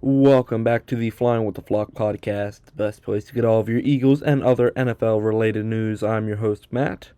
Welcome back to the Flying with the Flock podcast, the best place to get all of your Eagles and other NFL related news. I'm your host, Matt.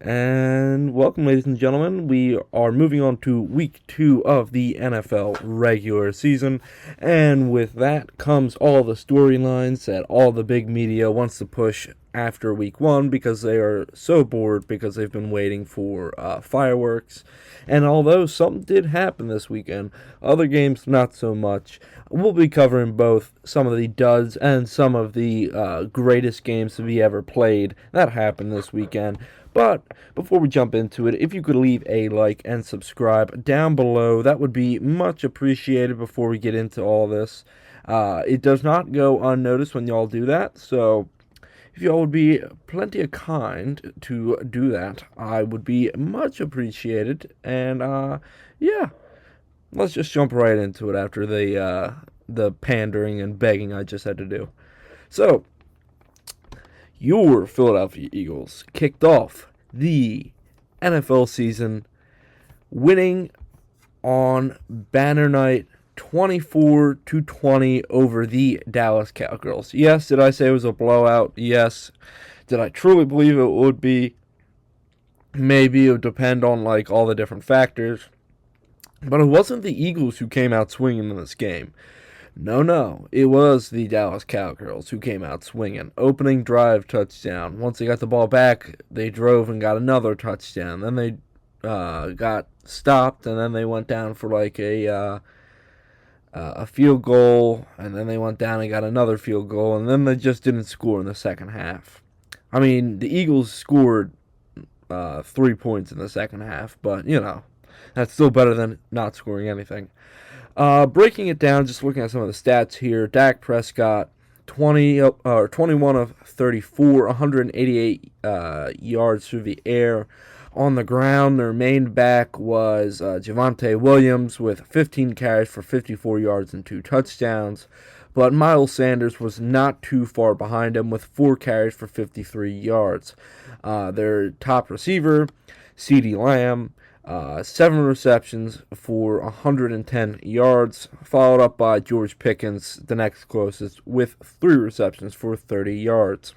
And welcome, ladies and gentlemen. We are moving on to week 2 of the NFL regular season. And with that comes all the storylines that all the big media wants to push after week 1 because they are so bored because they've been waiting for fireworks. And although something did happen this weekend, other games not so much. We'll be covering both some of the duds and some of the greatest games to be ever played that happened this weekend. But before we jump into it, if you could leave a like and subscribe down below, that would be much appreciated before we get into all this. It does not go unnoticed when y'all do that, so if y'all would be plenty of kind to do that, I would be much appreciated. And yeah, let's just jump right into it after the pandering and begging I just had to do. So, your Philadelphia Eagles kicked off the NFL season winning on banner night 24-20 over the Dallas Cowgirls. Yes, did I say it was a blowout? Yes. Did I truly believe it would be? Maybe. It would depend on like all the different factors. But it wasn't the Eagles who came out swinging in this game. No. It was the Dallas Cowgirls who came out swinging. Opening drive touchdown. Once they got the ball back, they drove and got another touchdown. Then they got stopped, and then they went down for like a field goal, and then they went down and got another field goal, and then they just didn't score in the second half. I mean, the Eagles scored 3 points in the second half, but, that's still better than not scoring anything. Breaking it down, just looking at some of the stats here, Dak Prescott, 21 of 34, 188 yards through the air. On the ground, their main back was Javonte Williams with 15 carries for 54 yards and 2 touchdowns. But Miles Sanders was not too far behind him with 4 carries for 53 yards. Their top receiver, CeeDee Lamb, 7 receptions for 110 yards, followed up by George Pickens, the next closest, with 3 receptions for 30 yards.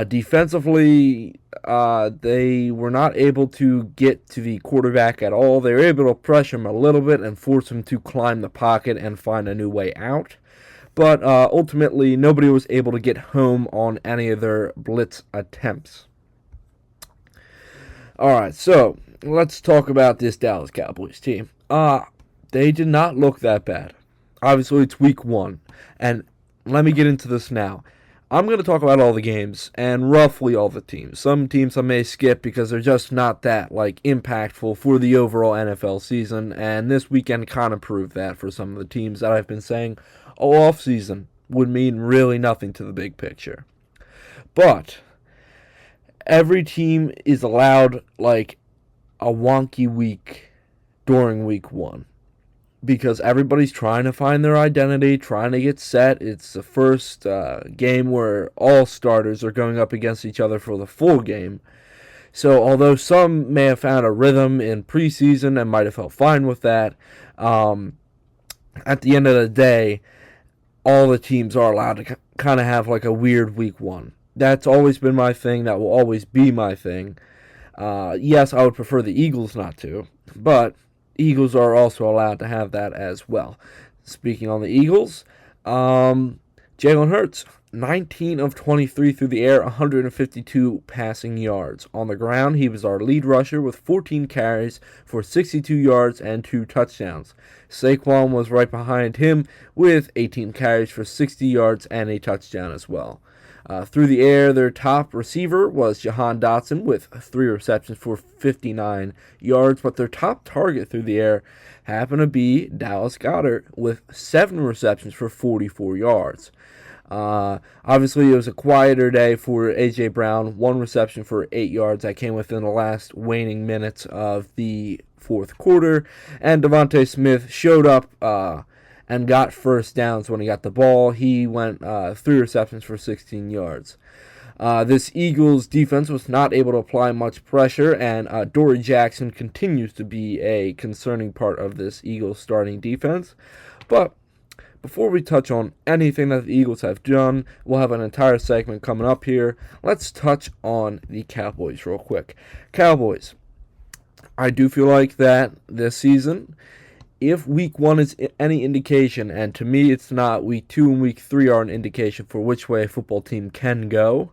Defensively, they were not able to get to the quarterback at all. They were able to pressure him a little bit and force him to climb the pocket and find a new way out. But ultimately, nobody was able to get home on any of their blitz attempts. Alright, so let's talk about this Dallas Cowboys team. They did not look that bad. Obviously, it's week 1. And let me get into this now. I'm going to talk about all the games and roughly all the teams. Some teams I may skip because they're just not that impactful for the overall NFL season, and this weekend kind of proved that for some of the teams that I've been saying all off season would mean really nothing to the big picture. But every team is allowed a wonky week during week 1. Because everybody's trying to find their identity, trying to get set. It's the first game where all starters are going up against each other for the full game. So although some may have found a rhythm in preseason and might have felt fine with that, at the end of the day, all the teams are allowed to kind of have a weird week 1. That's always been my thing. That will always be my thing. Yes, I would prefer the Eagles not to, but Eagles are also allowed to have that as well. Speaking on the Eagles, Jalen Hurts, 19 of 23 through the air, 152 passing yards. On the ground, he was our lead rusher with 14 carries for 62 yards and 2 touchdowns. Saquon was right behind him with 18 carries for 60 yards and a touchdown as well. Through the air, their top receiver was Jahan Dotson with 3 receptions for 59 yards, but their top target through the air happened to be Dallas Goedert with 7 receptions for 44 yards. Obviously, it was a quieter day for A.J. Brown, 1 reception for 8 yards. That came within the last waning minutes of the fourth quarter, and Devontae Smith showed up and got first downs when he got the ball. He went 3 receptions for 16 yards. This Eagles defense was not able to apply much pressure, and Dory Jackson continues to be a concerning part of this Eagles starting defense. But before we touch on anything that the Eagles have done, we'll have an entire segment coming up here. Let's touch on the Cowboys real quick. Cowboys, I do feel like that this season, if week 1 is any indication, and to me it's not, week 2 and week 3 are an indication for which way a football team can go,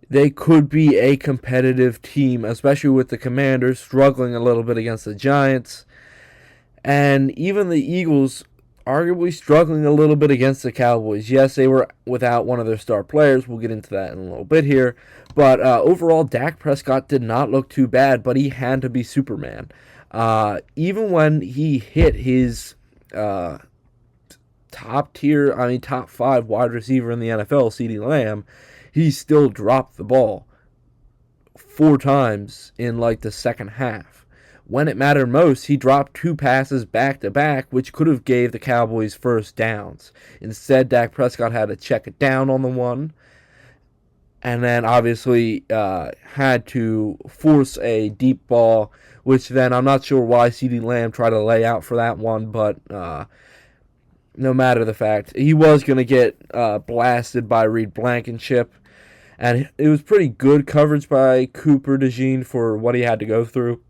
they could be a competitive team, especially with the Commanders struggling a little bit against the Giants. And even the Eagles arguably struggling a little bit against the Cowboys. Yes, they were without one of their star players. We'll get into that in a little bit here. But overall, Dak Prescott did not look too bad, but he had to be Superman. Even when he hit his top 5 wide receiver in the NFL, CeeDee Lamb, he still dropped the ball 4 times in like the second half. When it mattered most, he dropped 2 passes back to back, which could have gave the Cowboys first downs. Instead, Dak Prescott had to check it down on the one, and then obviously had to force a deep ball, which then I'm not sure why CeeDee Lamb tried to lay out for that one, but no matter the fact, he was going to get blasted by Reed Blankenship. And it was pretty good coverage by Cooper DeJean for what he had to go through.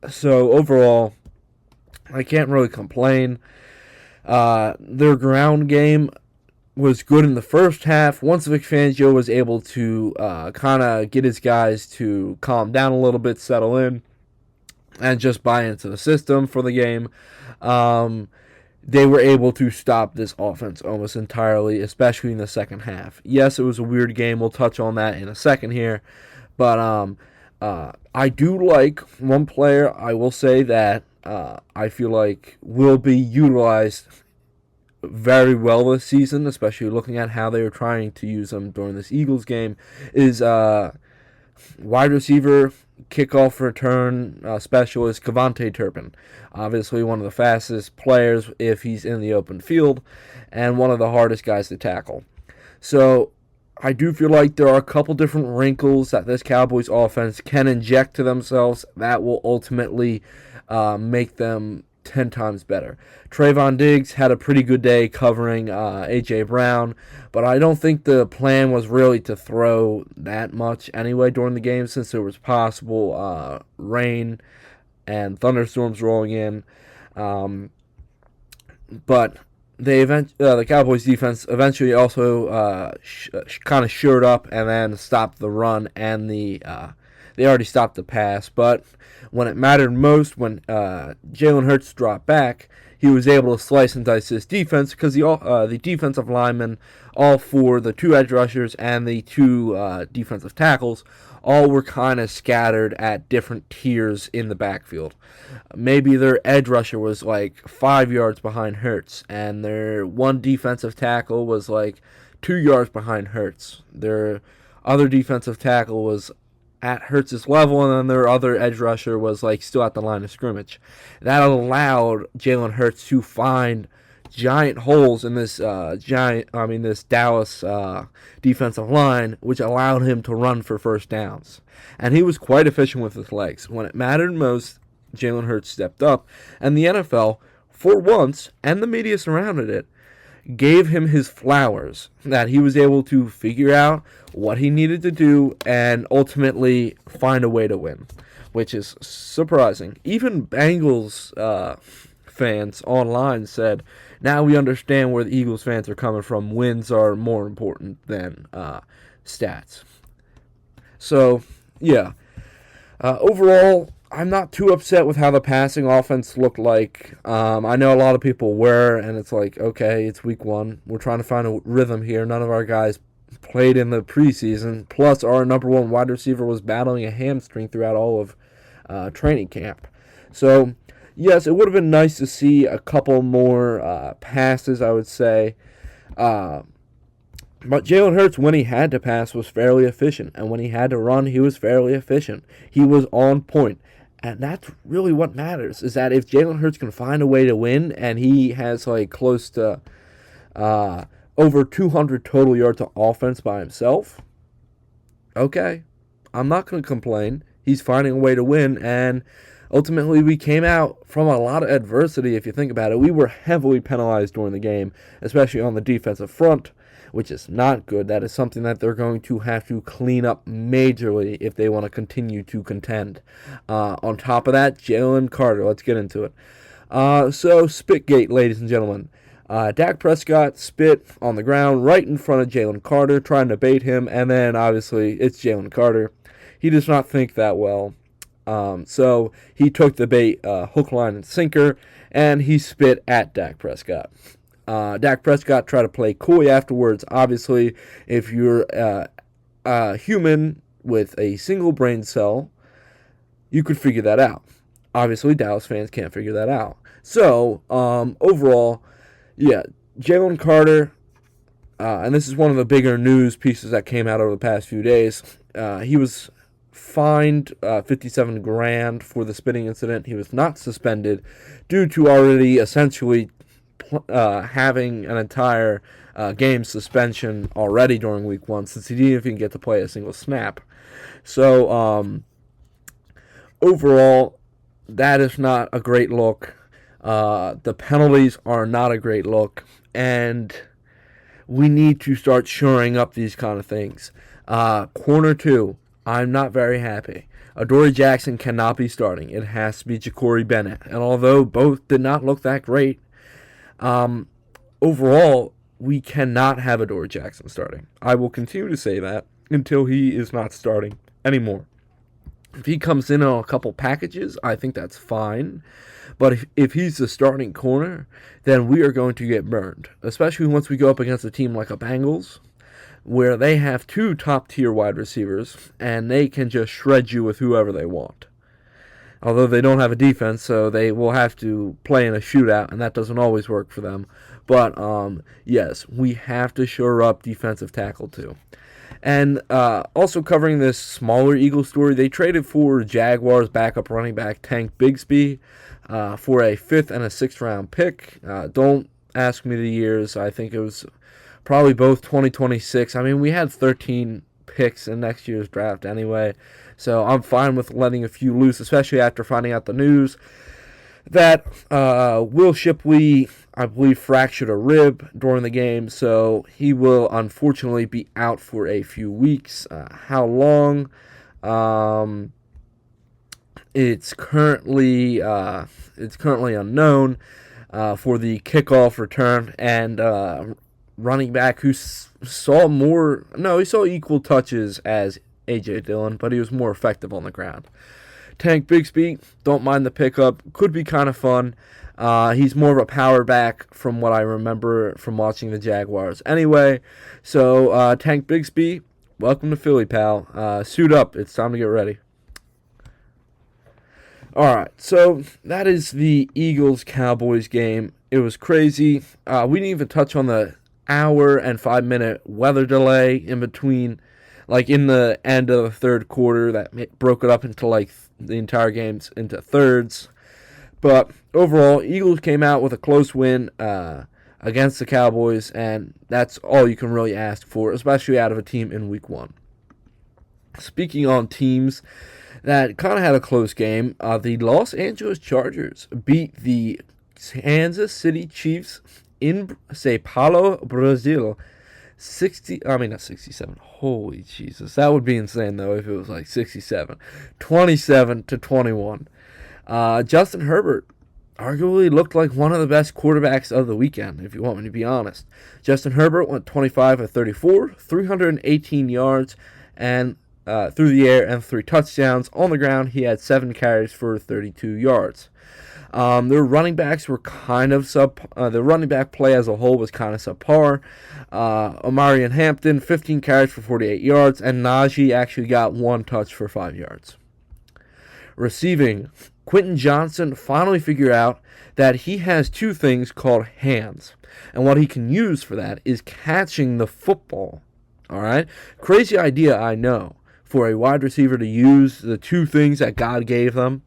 So overall, I can't really complain. Their ground game was good in the first half. Once Vic Fangio was able to kind of get his guys to calm down a little bit, settle in, and just buy into the system for the game, they were able to stop this offense almost entirely, especially in the second half. Yes, it was a weird game. We'll touch on that in a second here. But I do like one player, I will say, that I feel like will be utilized very well this season, especially looking at how they were trying to use him during this Eagles game, is wide receiver, kickoff return specialist KaVontae Turpin. Obviously one of the fastest players if he's in the open field, and one of the hardest guys to tackle. So I do feel like there are a couple different wrinkles that this Cowboys offense can inject to themselves that will ultimately make them 10 times better. Trayvon Diggs had a pretty good day covering A.J. Brown, but I don't think the plan was really to throw that much anyway during the game, since there was possible rain and thunderstorms rolling in. But the Cowboys defense eventually also kind of shored up and then stopped the run, and they already stopped the pass. But when it mattered most, when Jalen Hurts dropped back, he was able to slice and dice this defense, because the defensive linemen, all 4, the 2 edge rushers and the 2 defensive tackles, all were kind of scattered at different tiers in the backfield. Maybe their edge rusher was like 5 yards behind Hurts, and their one defensive tackle was like 2 yards behind Hurts. Their other defensive tackle was at Hurts' level, and then their other edge rusher was like still at the line of scrimmage. That allowed Jalen Hurts to find giant holes in this this Dallas defensive line, which allowed him to run for first downs. And he was quite efficient with his legs. When it mattered most, Jalen Hurts stepped up, and the NFL, for once, and the media surrounded it, gave him his flowers, that he was able to figure out what he needed to do and ultimately find a way to win, which is surprising. Even Bengals fans online said, now we understand where the Eagles fans are coming from. Wins are more important than stats. So, yeah. Overall, I'm not too upset with how the passing offense looked like. I know a lot of people were, and it's like, okay, it's week 1. We're trying to find a rhythm here. None of our guys played in the preseason. Plus, our number 1 wide receiver was battling a hamstring throughout all of training camp. So, yes, it would have been nice to see a couple more passes, I would say. But Jalen Hurts, when he had to pass, was fairly efficient. And when he had to run, he was fairly efficient. He was on point. And that's really what matters, is that if Jalen Hurts can find a way to win, and he has like close to over 200 total yards of offense by himself, okay, I'm not going to complain. He's finding a way to win, and Ultimately, we came out from a lot of adversity, if you think about it. We were heavily penalized during the game, especially on the defensive front, which is not good. That is something that they're going to have to clean up majorly if they want to continue to contend. On top of that, Jalen Carter. Let's get into it. So, Spitgate, ladies and gentlemen. Dak Prescott spit on the ground right in front of Jalen Carter, trying to bait him, and then obviously it's Jalen Carter. He does not think that well. So he took the bait, hook, line, and sinker, and he spit at Dak Prescott. Dak Prescott tried to play coy afterwards. Obviously, if you're a human with a single brain cell, you could figure that out. Obviously, Dallas fans can't figure that out. So, overall, yeah, Jalen Carter, and this is one of the bigger news pieces that came out over the past few days. He was fined $57,000 for the spitting incident. He was not suspended due to already essentially having an entire game suspension already during week 1, since he didn't even get to play a single snap. So overall, that is not a great look. The penalties are not a great look, and we need to start shoring up these kind of things. Corner 2, I'm not very happy. Adoree Jackson cannot be starting. It has to be Ja'Cory Bennett. And although both did not look that great, overall, we cannot have Adoree Jackson starting. I will continue to say that until he is not starting anymore. If he comes in on a couple packages, I think that's fine. But if he's the starting corner, then we are going to get burned, especially once we go up against a team like a Bengals, where they have 2 top-tier wide receivers, and they can just shred you with whoever they want. Although they don't have a defense, so they will have to play in a shootout, and that doesn't always work for them. But, yes, we have to shore up defensive tackle, too. And also covering this smaller Eagles story, they traded for Jaguars backup running back Tank Bigsby for a 5th and a 6th round pick. Don't ask me the years. I think it was probably both 2026. I mean, we had 13 picks in next year's draft anyway, so I'm fine with letting a few loose, especially after finding out the news that Will Shipley, I believe, fractured a rib during the game, so he will unfortunately be out for a few weeks. How long? It's currently unknown for the kickoff return, and running back who he saw equal touches as A.J. Dillon, but he was more effective on the ground. Tank Bigsby, don't mind the pickup. Could be kind of fun. He's more of a power back from what I remember from watching the Jaguars. Anyway, so Tank Bigsby, welcome to Philly, pal. Suit up. It's time to get ready. All right, so that is the Eagles-Cowboys game. It was crazy. We didn't even touch on the hour and 5-minute weather delay in between, like in the end of the third quarter that broke it up into like the entire games into thirds. But overall, Eagles came out with a close win against the Cowboys, and that's all you can really ask for, especially out of a team in Week 1. Speaking on teams that kind of had a close game, the Los Angeles Chargers beat the Kansas City Chiefs in São Paulo, Brazil, 67. Holy Jesus. That would be insane, though, if it was like 67. 27-21. Justin Herbert arguably looked like one of the best quarterbacks of the weekend, if you want me to be honest. Justin Herbert went 25 of 34, 318 yards, and through the air, and 3 touchdowns. On the ground, he had 7 carries for 32 yards. Their running backs were kind of the running back play as a whole was kind of subpar. Omarion Hampton, 15 carries for 48 yards, and Najee actually got 1 touch for 5 yards. Receiving, Quentin Johnson finally figured out that he has 2 things called hands, and what he can use for that is catching the football. All right, crazy idea, I know, for a wide receiver to use the 2 things that God gave them.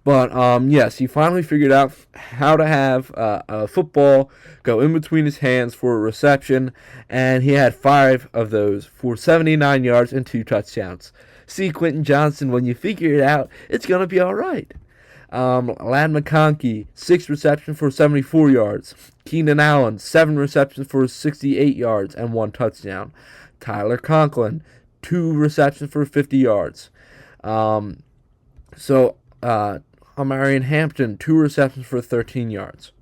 But, yes, he finally figured out how to have a football go in between his hands for a reception, and he had 5 of those for 79 yards and 2 touchdowns. See, Quentin Johnson, when you figure it out, it's going to be all right. Lad McConkey, 6 receptions for 74 yards. Keenan Allen, 7 receptions for 68 yards and 1 touchdown. Tyler Conklin, 2 receptions for 50 yards. Amarian Hampton, 2 receptions for 13 yards.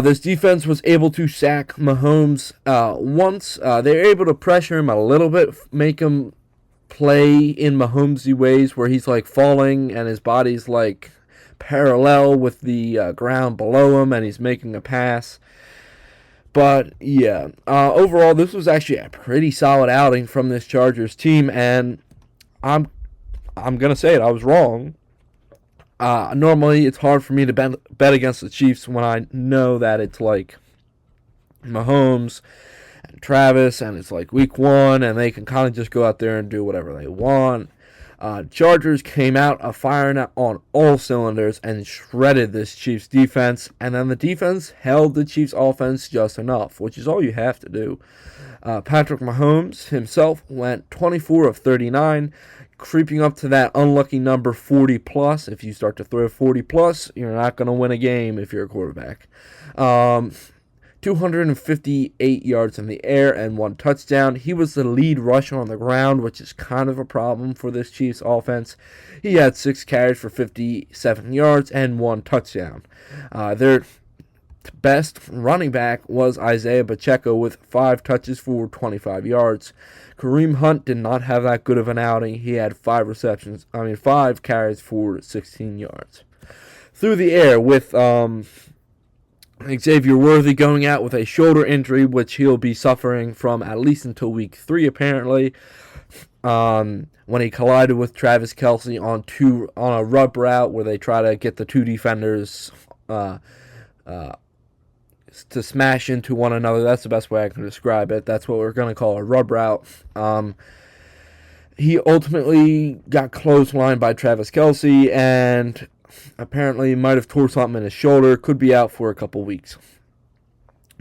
This defense was able to sack Mahomes once. They were able to pressure him a little bit, make him play in Mahomesy ways where he's like falling and his body's like parallel with the ground below him and he's making a pass. But yeah, overall this was actually a pretty solid outing from this Chargers team, and I'm gonna say it, I was wrong. Normally it's hard for me to bet against the Chiefs when I know that it's like Mahomes and Travis and it's like week 1 and they can kind of just go out there and do whatever they want. Chargers came out firing on all cylinders and shredded this Chiefs defense, and then the defense held the Chiefs offense just enough, which is all you have to do. Patrick Mahomes himself went 24 of 39, creeping up to that unlucky number 40 plus. If you start to throw 40 plus, you're not going to win a game if you're a quarterback. 258 yards in the air and 1 touchdown. He was the lead rusher on the ground, which is kind of a problem for this Chiefs offense. He had 6 carries for 57 yards and 1 touchdown. Their best running back was Isaiah Pacheco with 5 touches for 25 yards. Kareem Hunt did not have that good of an outing. He had 5 carries for 16 yards. Through the air with Xavier Worthy going out with a shoulder injury, which he'll be suffering from at least until week 3, apparently. When he collided with Travis Kelce on a rub route where they try to get the 2 defenders to smash into one another. That's the best way I can describe it. That's what we're going to call a rub route. He ultimately got clotheslined by Travis Kelce and apparently might have tore something in his shoulder, could be out for a couple weeks.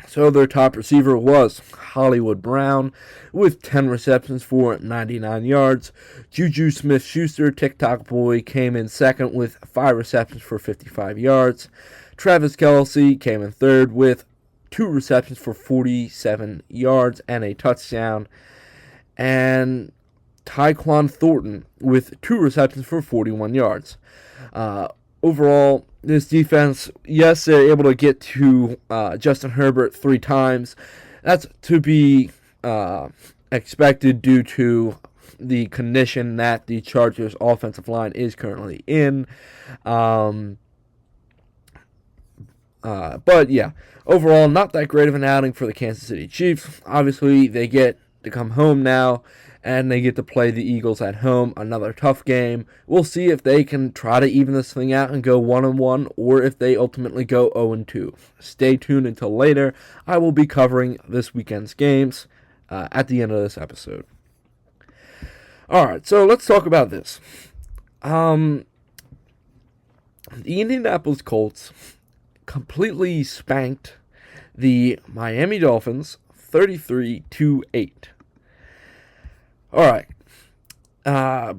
So their top receiver was Hollywood Brown with 10 receptions for 99 yards. Juju Smith-Schuster, TikTok boy, came in second with 5 receptions for 55 yards. Travis Kelce came in third with 2 receptions for 47 yards and a touchdown. And Tyquan Thornton with 2 receptions for 41 yards. Overall, this defense, yes, they're able to get to Justin Herbert 3 times. That's to be expected due to the condition that the Chargers' offensive line is currently in. But yeah, overall, not that great of an outing for the Kansas City Chiefs. Obviously, they get to come home now, and they get to play the Eagles at home. Another tough game. We'll see if they can try to even this thing out and go 1-1, or if they ultimately go 0-2. Stay tuned until later. I will be covering this weekend's games at the end of this episode. Alright, so let's talk about this. The Indianapolis Colts completely spanked the Miami Dolphins 33-8. All right.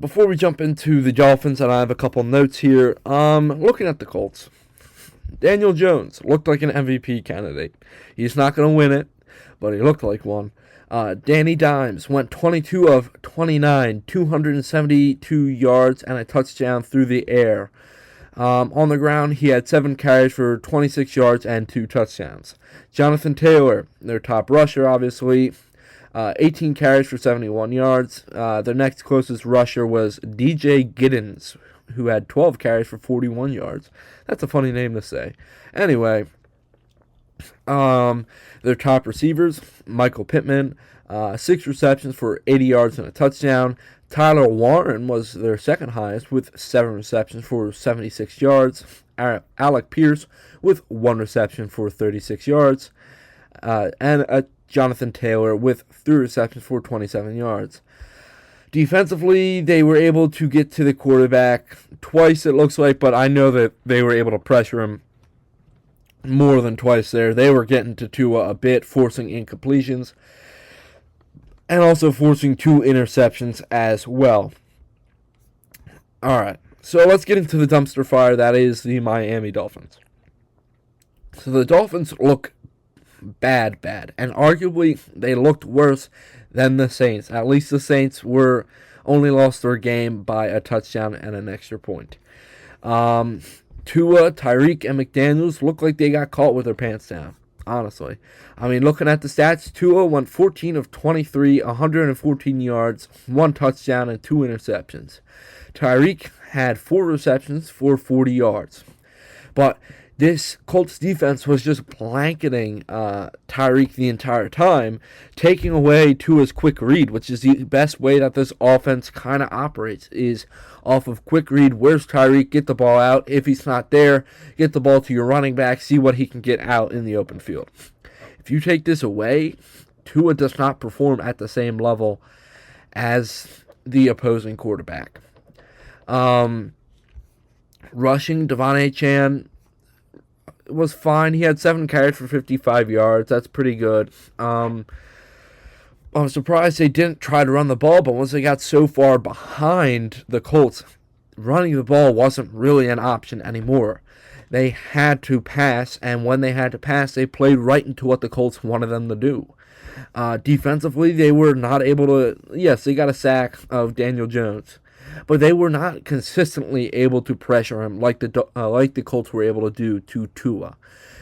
Before we jump into the Dolphins, and I have a couple notes here. Looking at the Colts, Daniel Jones looked like an MVP candidate. He's not going to win it, but he looked like one. Danny Dimes went 22 of 29, 272 yards and a touchdown through the air. On the ground, he had 7 carries for 26 yards and 2 touchdowns. Jonathan Taylor, their top rusher, obviously, 18 carries for 71 yards. Their next closest rusher was DJ Giddens, who had 12 carries for 41 yards. That's a funny name to say. Anyway, their top receivers, Michael Pittman, 6 receptions for 80 yards and a touchdown. Tyler Warren was their second highest with 7 receptions for 76 yards. Alec Pierce with 1 reception for 36 yards. And Jonathan Taylor with 3 receptions for 27 yards. Defensively, they were able to get to the quarterback twice, it looks like, but I know that they were able to pressure him more than twice there. They were getting to Tua a bit, forcing incompletions, and also forcing 2 interceptions as well. Alright, So let's get into the dumpster fire that is the Miami Dolphins. So the Dolphins look bad, and arguably they looked worse than the Saints. At least the Saints were only lost their game by a touchdown and an extra point. Tua, Tyreek, and McDaniels look like they got caught with their pants down, honestly. I mean, looking at the stats, Tua went 14 of 23, 114 yards, 1 touchdown, and 2 interceptions. Tyreek had 4 receptions for 40 yards. But this Colts defense was just blanketing Tyreek the entire time, taking away Tua's quick read, which is the best way that this offense kind of operates, is off of quick read. Where's Tyreek? Get the ball out. If he's not there, get the ball to your running back, see what he can get out in the open field. If you take this away, Tua does not perform at the same level as the opposing quarterback. Rushing, Devon Achane was fine. He had 7 carries for 55 yards. That's pretty good. I'm surprised they didn't try to run the ball, but once they got so far behind the Colts, running the ball wasn't really an option anymore. They had to pass, and when they had to pass, they played right into what the Colts wanted them to do. Defensively, they were not able to. Yes, they got a sack of Daniel Jones, but they were not consistently able to pressure him like the Colts were able to do to Tua,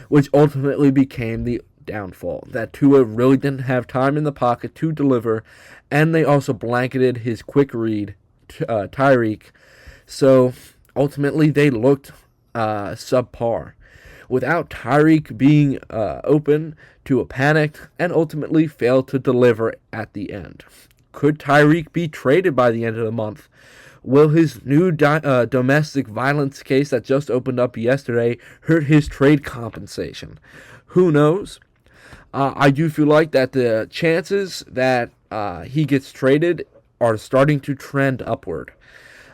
which ultimately became the downfall. That Tua really didn't have time in the pocket to deliver, and they also blanketed his quick read, Tyreek. So ultimately, they looked subpar. Without Tyreek being open, Tua panicked and ultimately failed to deliver at the end. Could Tyreek be traded by the end of the month? Will his new domestic violence case that just opened up yesterday hurt his trade compensation? Who knows? I do feel like that the chances that he gets traded are starting to trend upward.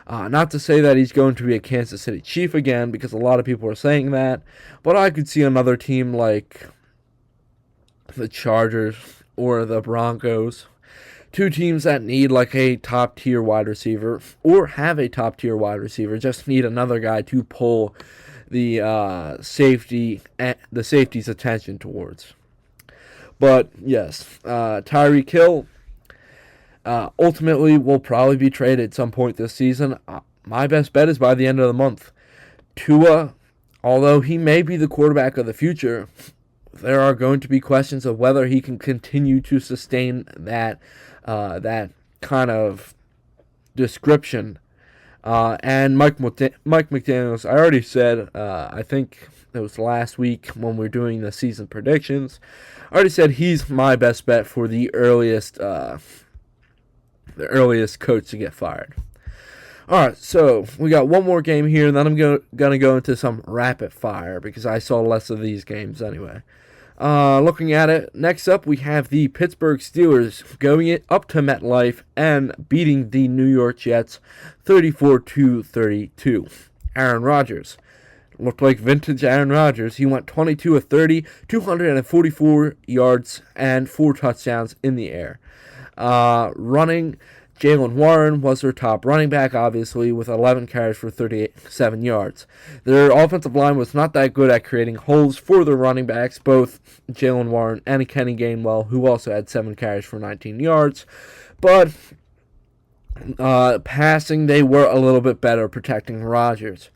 Not to say that he's going to be a Kansas City Chief again, because a lot of people are saying that, but I could see another team like the Chargers or the Broncos, 2 teams that need like a top-tier wide receiver, or have a top-tier wide receiver, just need another guy to pull the safety's attention towards. But yes, Tyreek Hill ultimately will probably be traded at some point this season. My best bet is by the end of the month. Tua, although he may be the quarterback of the future, there are going to be questions of whether he can continue to sustain that kind of description. And Mike McDaniels, I already said, I think it was last week when we were doing the season predictions, I already said he's my best bet for the earliest coach to get fired. All right, so we got one more game here, and then I'm going to go into some rapid fire because I saw less of these games anyway. Looking at it, next up we have the Pittsburgh Steelers going up to MetLife and beating the New York Jets 34-32. Aaron Rodgers looked like vintage Aaron Rodgers. He went 22 of 30, 244 yards, and 4 touchdowns in the air. Running, Jaylen Warren was their top running back, obviously, with 11 carries for 37 yards. Their offensive line was not that good at creating holes for their running backs, both Jaylen Warren and Kenny Gainwell, who also had 7 carries for 19 yards. But passing, they were a little bit better protecting Rodgers.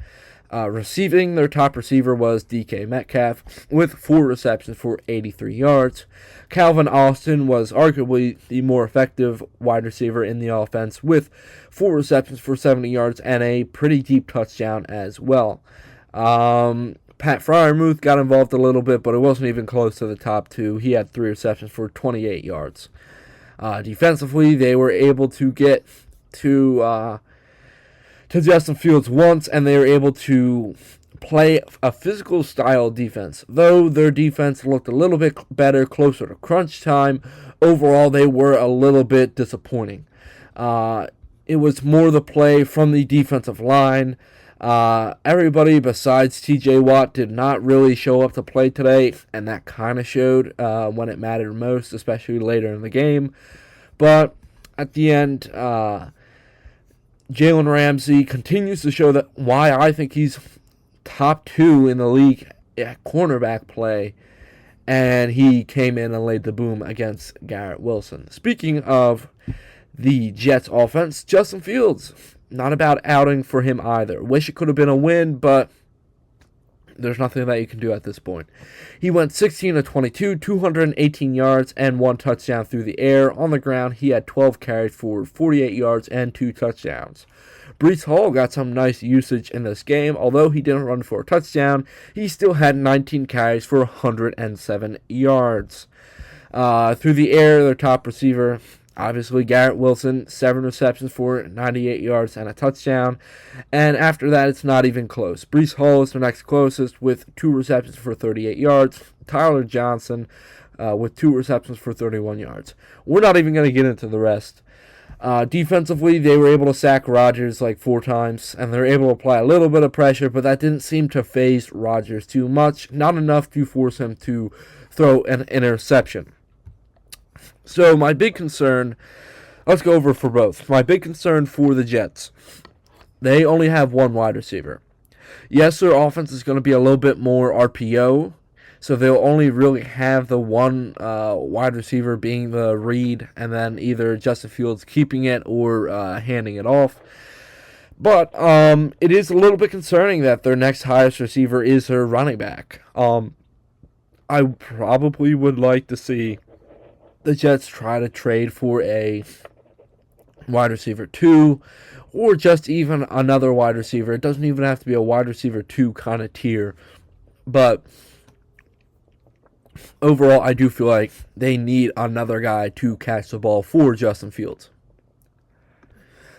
Receiving, their top receiver was DK Metcalf with 4 receptions for 83 yards. Calvin Austin was arguably the more effective wide receiver in the offense with 4 receptions for 70 yards and a pretty deep touchdown as well. Pat Freiermuth got involved a little bit, but it wasn't even close to the top 2. He had 3 receptions for 28 yards. Defensively, they were able to get to Justin Fields once, and they were able to play a physical style defense. Though their defense looked a little bit better closer to crunch time, overall they were a little bit disappointing. It was more the play from the defensive line. Everybody besides TJ Watt did not really show up to play today, and that kind of showed when it mattered most, especially later in the game. But at the end, Jalen Ramsey continues to show that why I think he's top 2 in the league at cornerback play, and he came in and laid the boom against Garrett Wilson. Speaking of the Jets offense, Justin Fields, not a bad outing for him either. Wish it could have been a win, but there's nothing that you can do at this point. He went 16 of 22, 218 yards, and 1 touchdown through the air. On the ground, he had 12 carries for 48 yards and 2 touchdowns. Breece Hall got some nice usage in this game. Although he didn't run for a touchdown, he still had 19 carries for 107 yards. Through the air, their top receiver, obviously Garrett Wilson, 7 receptions for 98 yards and a touchdown. And after that, it's not even close. Breece Hall is the next closest with 2 receptions for 38 yards. Tyler Johnson with 2 receptions for 31 yards. We're not even going to get into the rest. Defensively, they were able to sack Rodgers like 4 times, and they're able to apply a little bit of pressure, but that didn't seem to faze Rodgers too much. Not enough to force him to throw an interception. So my big concern, let's go over for both. My big concern for the Jets, they only have 1 wide receiver. Yes, their offense is going to be a little bit more RPO, so they'll only really have the 1 wide receiver being the read, and then either Justin Fields keeping it or handing it off. But it is a little bit concerning that their next highest receiver is their running back. I probably would like to see the Jets try to trade for a wide receiver 2, or just even another wide receiver. It doesn't even have to be a wide receiver 2 kind of tier. But overall, I do feel like they need another guy to catch the ball for Justin Fields.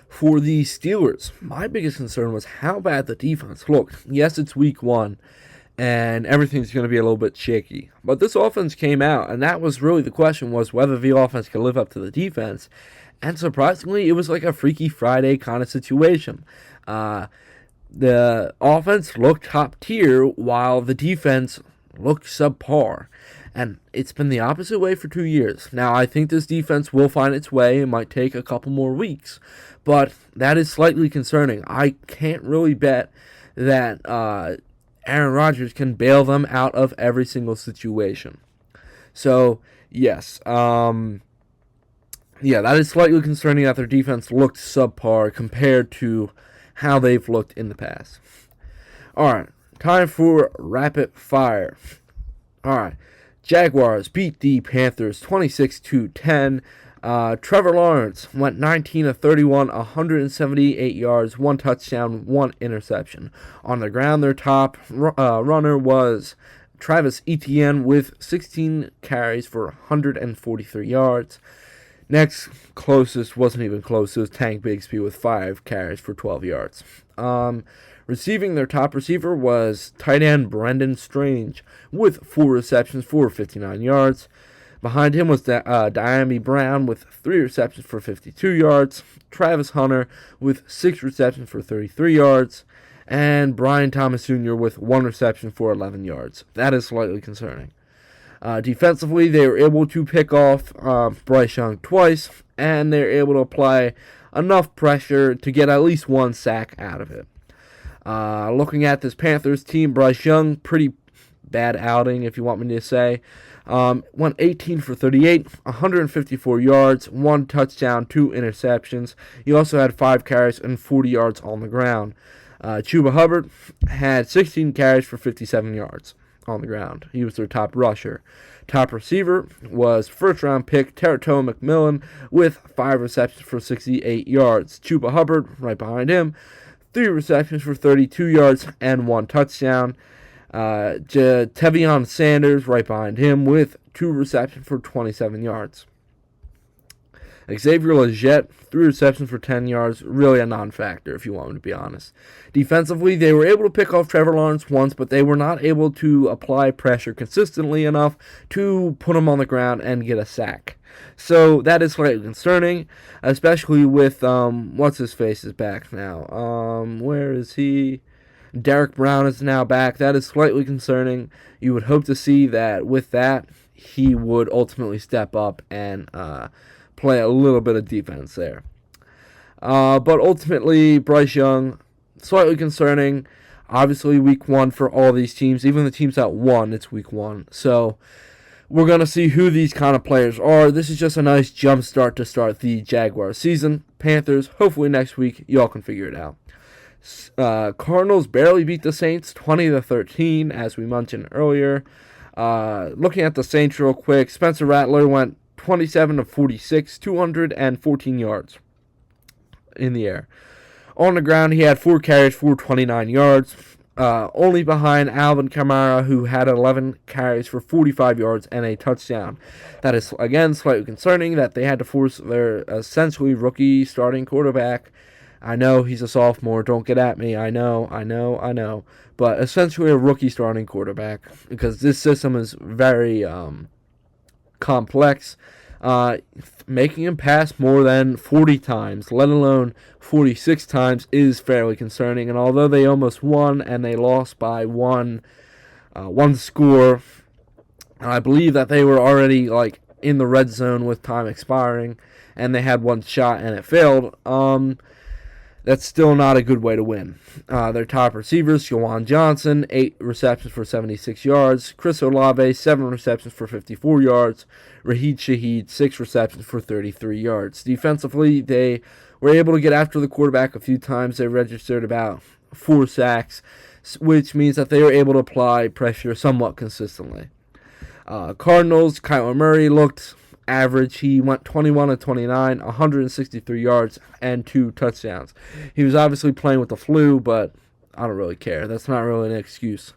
For the Steelers, my biggest concern was how bad the defense looked. Yes, it's week 1, and everything's going to be a little bit shaky. But this offense came out, and that was really the question, was whether the offense could live up to the defense. And surprisingly, it was like a Freaky Friday kind of situation. The offense looked top tier, while the defense looked subpar. And it's been the opposite way for 2 years. Now, I think this defense will find its way. It might take a couple more weeks. But that is slightly concerning. I can't really bet that Aaron Rodgers can bail them out of every single situation. So, yes. That is slightly concerning that their defense looked subpar compared to how they've looked in the past. Alright, time for rapid fire. Alright, Jaguars beat the Panthers 26-10. Trevor Lawrence went 19 of 31, 178 yards, 1 touchdown, 1 interception. On the ground, their top runner was Travis Etienne with 16 carries for 143 yards. Next closest wasn't even close. It was Tank Bigsby with 5 carries for 12 yards. Receiving, their top receiver was tight end Brendan Strange with 4 receptions for 59 yards. Behind him was Diami Brown with 3 receptions for 52 yards. Travis Hunter with 6 receptions for 33 yards. And Brian Thomas Jr. with 1 reception for 11 yards. That is slightly concerning. Defensively, they were able to pick off Bryce Young twice, and they were able to apply enough pressure to get at least 1 sack out of it. Looking at this Panthers team, Bryce Young, pretty bad outing, if you want me to say. Went 18 for 38, 154 yards, 1 touchdown, 2 interceptions. He also had 5 carries and 40 yards on the ground. Chuba Hubbard had 16 carries for 57 yards on the ground. He was their top rusher. Top receiver was first-round pick Terrell McMillan with 5 receptions for 68 yards. Chuba Hubbard, right behind him, 3 receptions for 32 yards and 1 touchdown. Tevion Sanders, right behind him, with 2 receptions for 27 yards. Xavier Legette, 3 receptions for 10 yards, really a non-factor if you want me to be honest. Defensively, they were able to pick off Trevor Lawrence once, but they were not able to apply pressure consistently enough to put him on the ground and get a sack. So that is slightly concerning, especially with, what's-his-face is back now. Where is he? Derek Brown is now back. That is slightly concerning. You would hope to see that with that, he would ultimately step up and play a little bit of defense there. But ultimately, Bryce Young, slightly concerning. Obviously, week one for all these teams, even the teams that won, it's week one. So we're going to see who these kind of players are. This is just a nice jump start to start the Jaguars season. Panthers, hopefully next week, y'all can figure it out. Cardinals barely beat the Saints 20-13, as we mentioned earlier. Looking at the Saints real quick, Spencer Rattler went 27-46, 214 yards in the air. On the ground, he had 4 carries for 29 yards, only behind Alvin Kamara, who had 11 carries for 45 yards and a touchdown. That is, again, slightly concerning that they had to force their essentially rookie starting quarterback. I know he's a sophomore, don't get at me, I know. But essentially a rookie starting quarterback, because this system is very complex. Making him pass more than 40 times, let alone 46 times, is fairly concerning. And although they almost won and they lost by one score, I believe that they were already in the red zone with time expiring, and they had one shot and it failed. That's still not a good way to win. Their top receivers, Juwan Johnson, 8 receptions for 76 yards. Chris Olave, 7 receptions for 54 yards. Raheed Shaheed, 6 receptions for 33 yards. Defensively, they were able to get after the quarterback a few times. They registered about 4 sacks, which means that they were able to apply pressure somewhat consistently. Cardinals, Kyler Murray looked average. He went 21-29, 163 yards, and 2 touchdowns. He was obviously playing with the flu, but I don't really care. That's not really an excuse.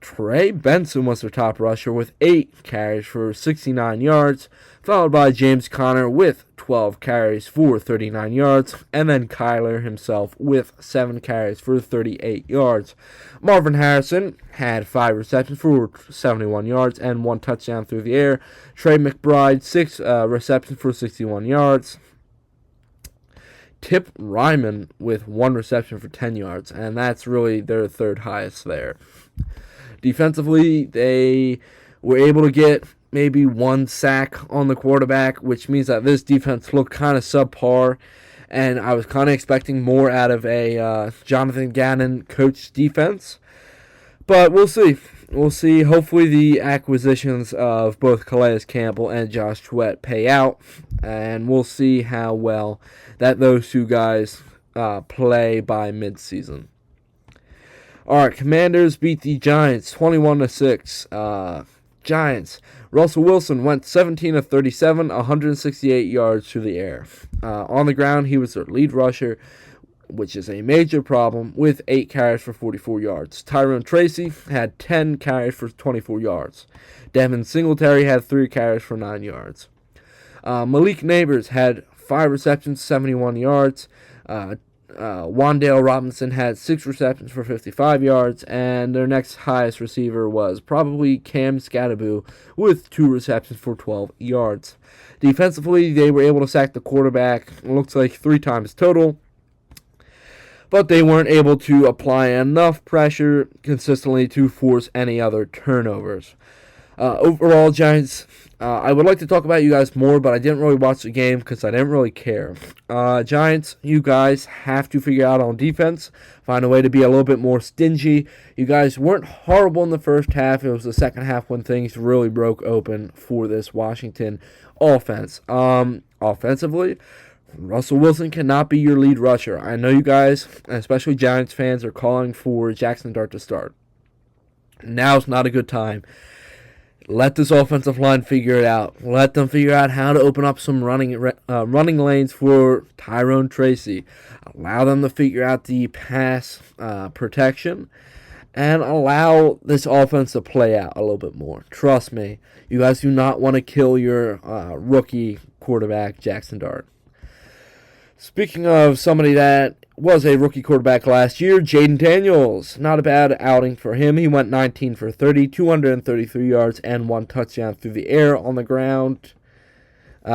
Trey Benson was their top rusher with 8 carries for 69 yards, followed by James Conner with 12 carries for 39 yards, and then Kyler himself with 7 carries for 38 yards. Marvin Harrison had 5 receptions for 71 yards and 1 touchdown through the air. Trey McBride, 6 receptions for 61 yards. Tip Ryman with 1 reception for 10 yards, and that's really their third highest there. Defensively, they were able to get maybe 1 sack on the quarterback, which means that this defense looked kind of subpar, and I was kind of expecting more out of a Jonathan Gannon coach defense. But we'll see. We'll see. Hopefully the acquisitions of both Calais Campbell and Josh Sweat pay out, and we'll see how well that those 2 guys play by midseason. Alright, Commanders beat the Giants 21-6. Giants. Russell Wilson went 17-37, 168 yards through the air. On the ground, he was their lead rusher, which is a major problem, with 8 carries for 44 yards. Tyrone Tracy had 10 carries for 24 yards. Devin Singletary had 3 carries for 9 yards. Malik Neighbors had 5 receptions, 71 yards. Wan'Dale Robinson had 6 receptions for 55 yards, and their next highest receiver was probably Cam Skattebo with 2 receptions for 12 yards. Defensively, they were able to sack the quarterback, it looks like 3 times total, but they weren't able to apply enough pressure consistently to force any other turnovers. Overall, Giants, I would like to talk about you guys more, but I didn't really watch the game because I didn't really care. Giants, you guys have to figure out on defense, find a way to be a little bit more stingy. You guys weren't horrible in the first half. It was the second half when things really broke open for this Washington offense. Offensively, Russell Wilson cannot be your lead rusher. I know you guys, especially Giants fans, are calling for Jackson Dart to start. Now's not a good time. Let this offensive line figure it out. Let them figure out how to open up some running lanes for Tyrone Tracy. Allow them to figure out the pass protection and allow this offense to play out a little bit more. Trust me, you guys do not want to kill your rookie quarterback, Jackson Dart. Speaking of somebody that was a rookie quarterback last year, Jaden Daniels. Not a bad outing for him. He went 19 for 30, 233 yards, and 1 touchdown through the air. On the ground,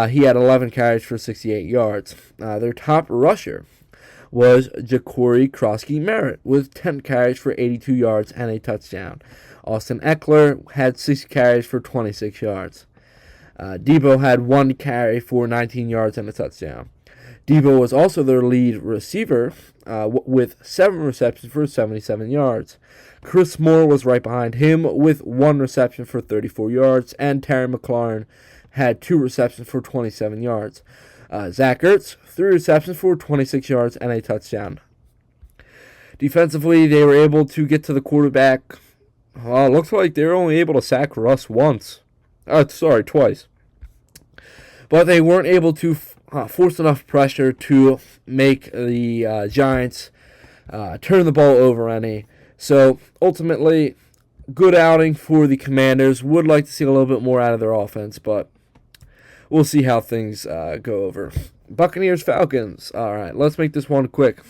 he had 11 carries for 68 yards. Their top rusher was Ja'Cory Krosky-Merritt with 10 carries for 82 yards and a touchdown. Austin Eckler had 6 carries for 26 yards. Debo had 1 carry for 19 yards and a touchdown. Debo was also their lead receiver with 7 receptions for 77 yards. Chris Moore was right behind him with 1 reception for 34 yards, and Terry McLaurin had 2 receptions for 27 yards. Zach Ertz, 3 receptions for 26 yards and a touchdown. Defensively, they were able to get to the quarterback. Looks like they were only able to sack Russ twice. But they weren't able to force enough pressure to make the Giants turn the ball over any. So, ultimately, good outing for the Commanders. Would like to see a little bit more out of their offense, but we'll see how things go over. Buccaneers, Falcons. All right, let's make this one quick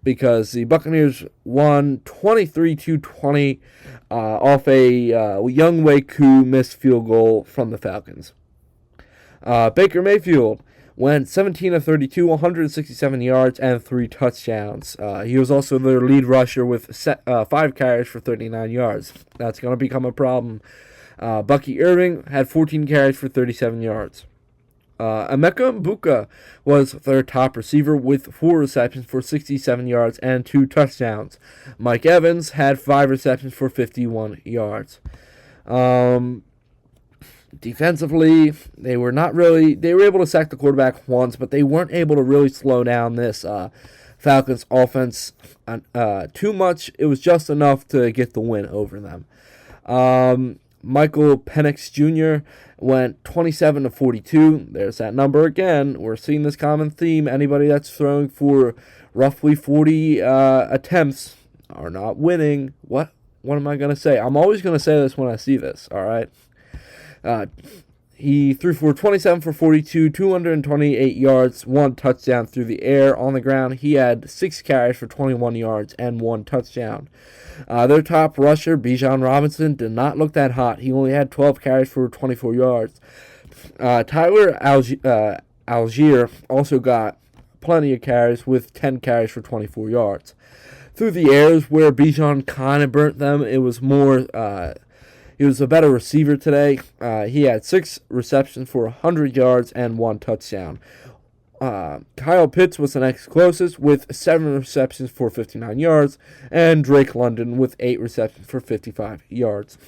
because the Buccaneers won 23-20 off a Younghoe Koo missed field goal from the Falcons. Baker Mayfield went 17 of 32, 167 yards, and 3 touchdowns. He was also their lead rusher with 5 carries for 39 yards. That's going to become a problem. Bucky Irving had 14 carries for 37 yards. Emeka Egbuka was their top receiver with 4 receptions for 67 yards and 2 touchdowns. Mike Evans had 5 receptions for 51 yards. Defensively, they were able to sack the quarterback once, but they weren't able to really slow down this Falcons offense too much. It was just enough to get the win over them. Michael Penix Jr. went 27 of 42. There's that number again. We're seeing this common theme. Anybody that's throwing for roughly 40 attempts are not winning. What am I going to say? I'm always going to say this when I see this, all right? He threw for 27 for 42, 228 yards, 1 touchdown through the air. On the ground, he had 6 carries for 21 yards and 1 touchdown. Their top rusher, Bijan Robinson, did not look that hot. He only had 12 carries for 24 yards. Tyler Algier also got plenty of carries with 10 carries for 24 yards. Through the airs, where Bijan kind of burnt them, it was more... He was a better receiver today. He had 6 receptions for 100 yards and 1 touchdown. Kyle Pitts was the next closest with 7 receptions for 59 yards, and Drake London with 8 receptions for 55 yards.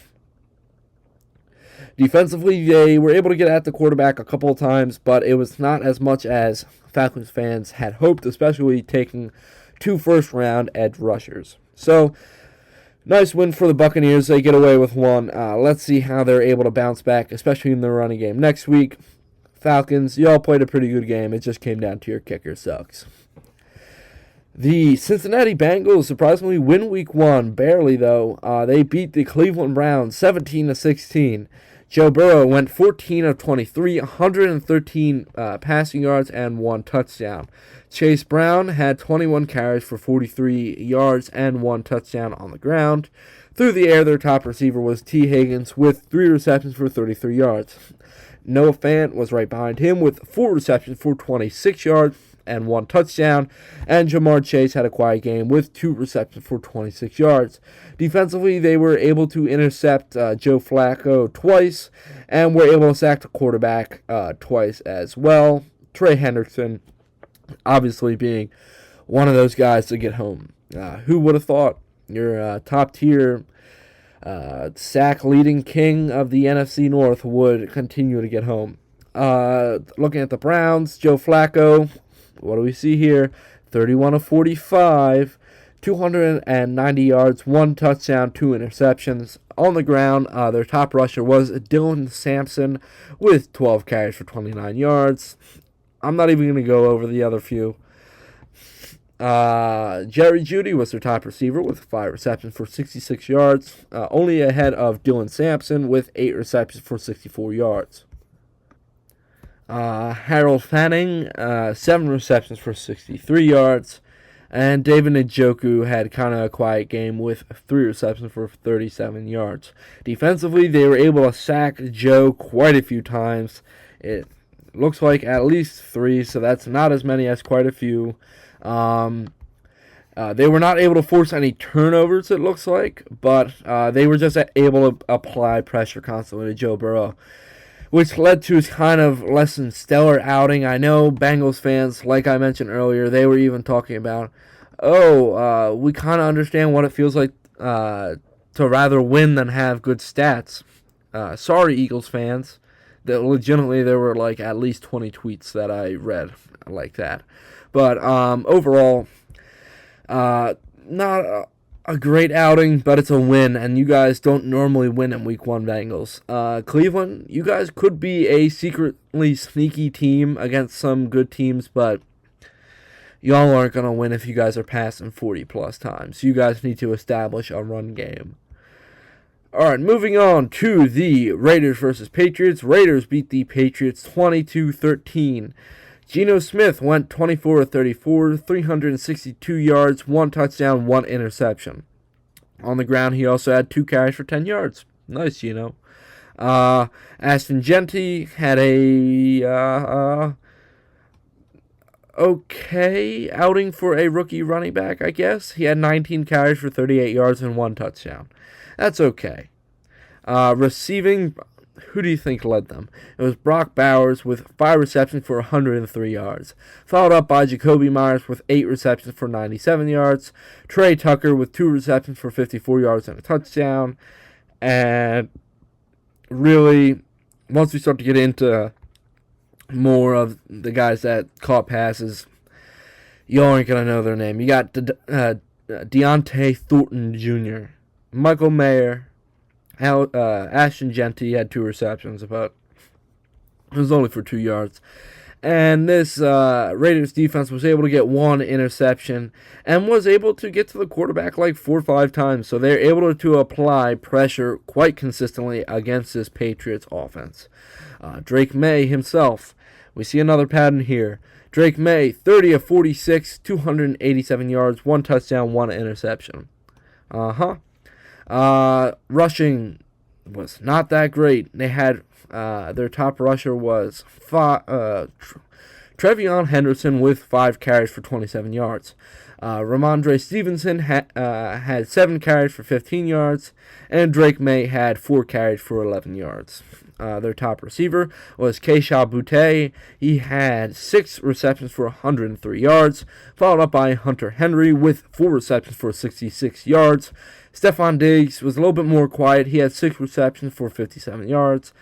Defensively, they were able to get at the quarterback a couple of times, but it was not as much as Falcons fans had hoped, especially taking 2 first-round edge rushers. So, nice win for the Buccaneers. They get away with 1. Let's see how they're able to bounce back, especially in the running game. Next week, Falcons, y'all played a pretty good game. It just came down to your kicker sucks. The Cincinnati Bengals surprisingly win week 1, barely though. They beat the Cleveland Browns 17-16. Joe Burrow went 14 of 23, 113 passing yards and 1 touchdown. Chase Brown had 21 carries for 43 yards and 1 touchdown on the ground. Through the air, their top receiver was T. Higgins with 3 receptions for 33 yards. Noah Fant was right behind him with 4 receptions for 26 yards and 1 touchdown. And Jamar Chase had a quiet game with 2 receptions for 26 yards. Defensively, they were able to intercept Joe Flacco twice and were able to sack the quarterback twice as well. Trey Hendrickson obviously being one of those guys to get home. Who would have thought your top-tier sack-leading king of the NFC North would continue to get home? Looking at the Browns, Joe Flacco, what do we see here? 31 of 45, 290 yards, 1 touchdown, 2 interceptions. On the ground, their top rusher was Dylan Sampson with 12 carries for 29 yards. I'm not even going to go over the other few. Jerry Jeudy was their top receiver with 5 receptions for 66 yards, only ahead of Dylan Sampson with 8 receptions for 64 yards. Harold Fanning, 7 receptions for 63 yards, and David Njoku had kind of a quiet game with 3 receptions for 37 yards. Defensively, they were able to sack Joe quite a few times. It looks like at least 3, so that's not as many as quite a few. They were not able to force any turnovers, it looks like, but they were just able to apply pressure constantly to Joe Burrow. which led to his kind of less than stellar outing. I know Bengals fans, like I mentioned earlier, they were even talking about, we kind of understand what it feels like to rather win than have good stats. Sorry, Eagles fans. That legitimately there were like at least 20 tweets that I read like that. But overall, not a great outing, but it's a win, and you guys don't normally win in Week 1, Bengals. Cleveland, you guys could be a secretly sneaky team against some good teams, but y'all aren't going to win if you guys are passing 40-plus times. You guys need to establish a run game. All right, moving on to the Raiders versus Patriots. Raiders beat the Patriots 22-13. Geno Smith went 24 of 34, 362 yards, 1 touchdown, 1 interception. On the ground, he also had 2 carries for 10 yards. Nice, Geno. Ashton Jeanty had a okay outing for a rookie running back, I guess. He had 19 carries for 38 yards and 1 touchdown. That's okay. Receiving, who do you think led them? It was Brock Bowers with 5 receptions for 103 yards. Followed up by Jacoby Myers with 8 receptions for 97 yards. Trey Tucker with 2 receptions for 54 yards and a touchdown. And really, once we start to get into more of the guys that caught passes, you aren't going to know their name. You got Deontay Thornton Jr., Michael Mayer, Ashton Jeanty had 2 receptions, but it was only for 2 yards. And this Raiders defense was able to get 1 interception and was able to get to the quarterback like 4 or 5 times. So they're able to apply pressure quite consistently against this Patriots offense. Drake May himself, we see another pattern here. Drake May, 30 of 46, 287 yards, 1 touchdown, 1 interception. Rushing was not that great. They had their top rusher was Trevion Henderson with 5 carries for 27 yards. Ramondre Stevenson had 7 carries for 15 yards, and Drake May had 4 carries for 11 yards. Their top receiver was Keisha Butte. He had 6 receptions for 103 yards, followed up by Hunter Henry with 4 receptions for 66 yards. Stephon Diggs was a little bit more quiet. He had 6 receptions for 57 yards.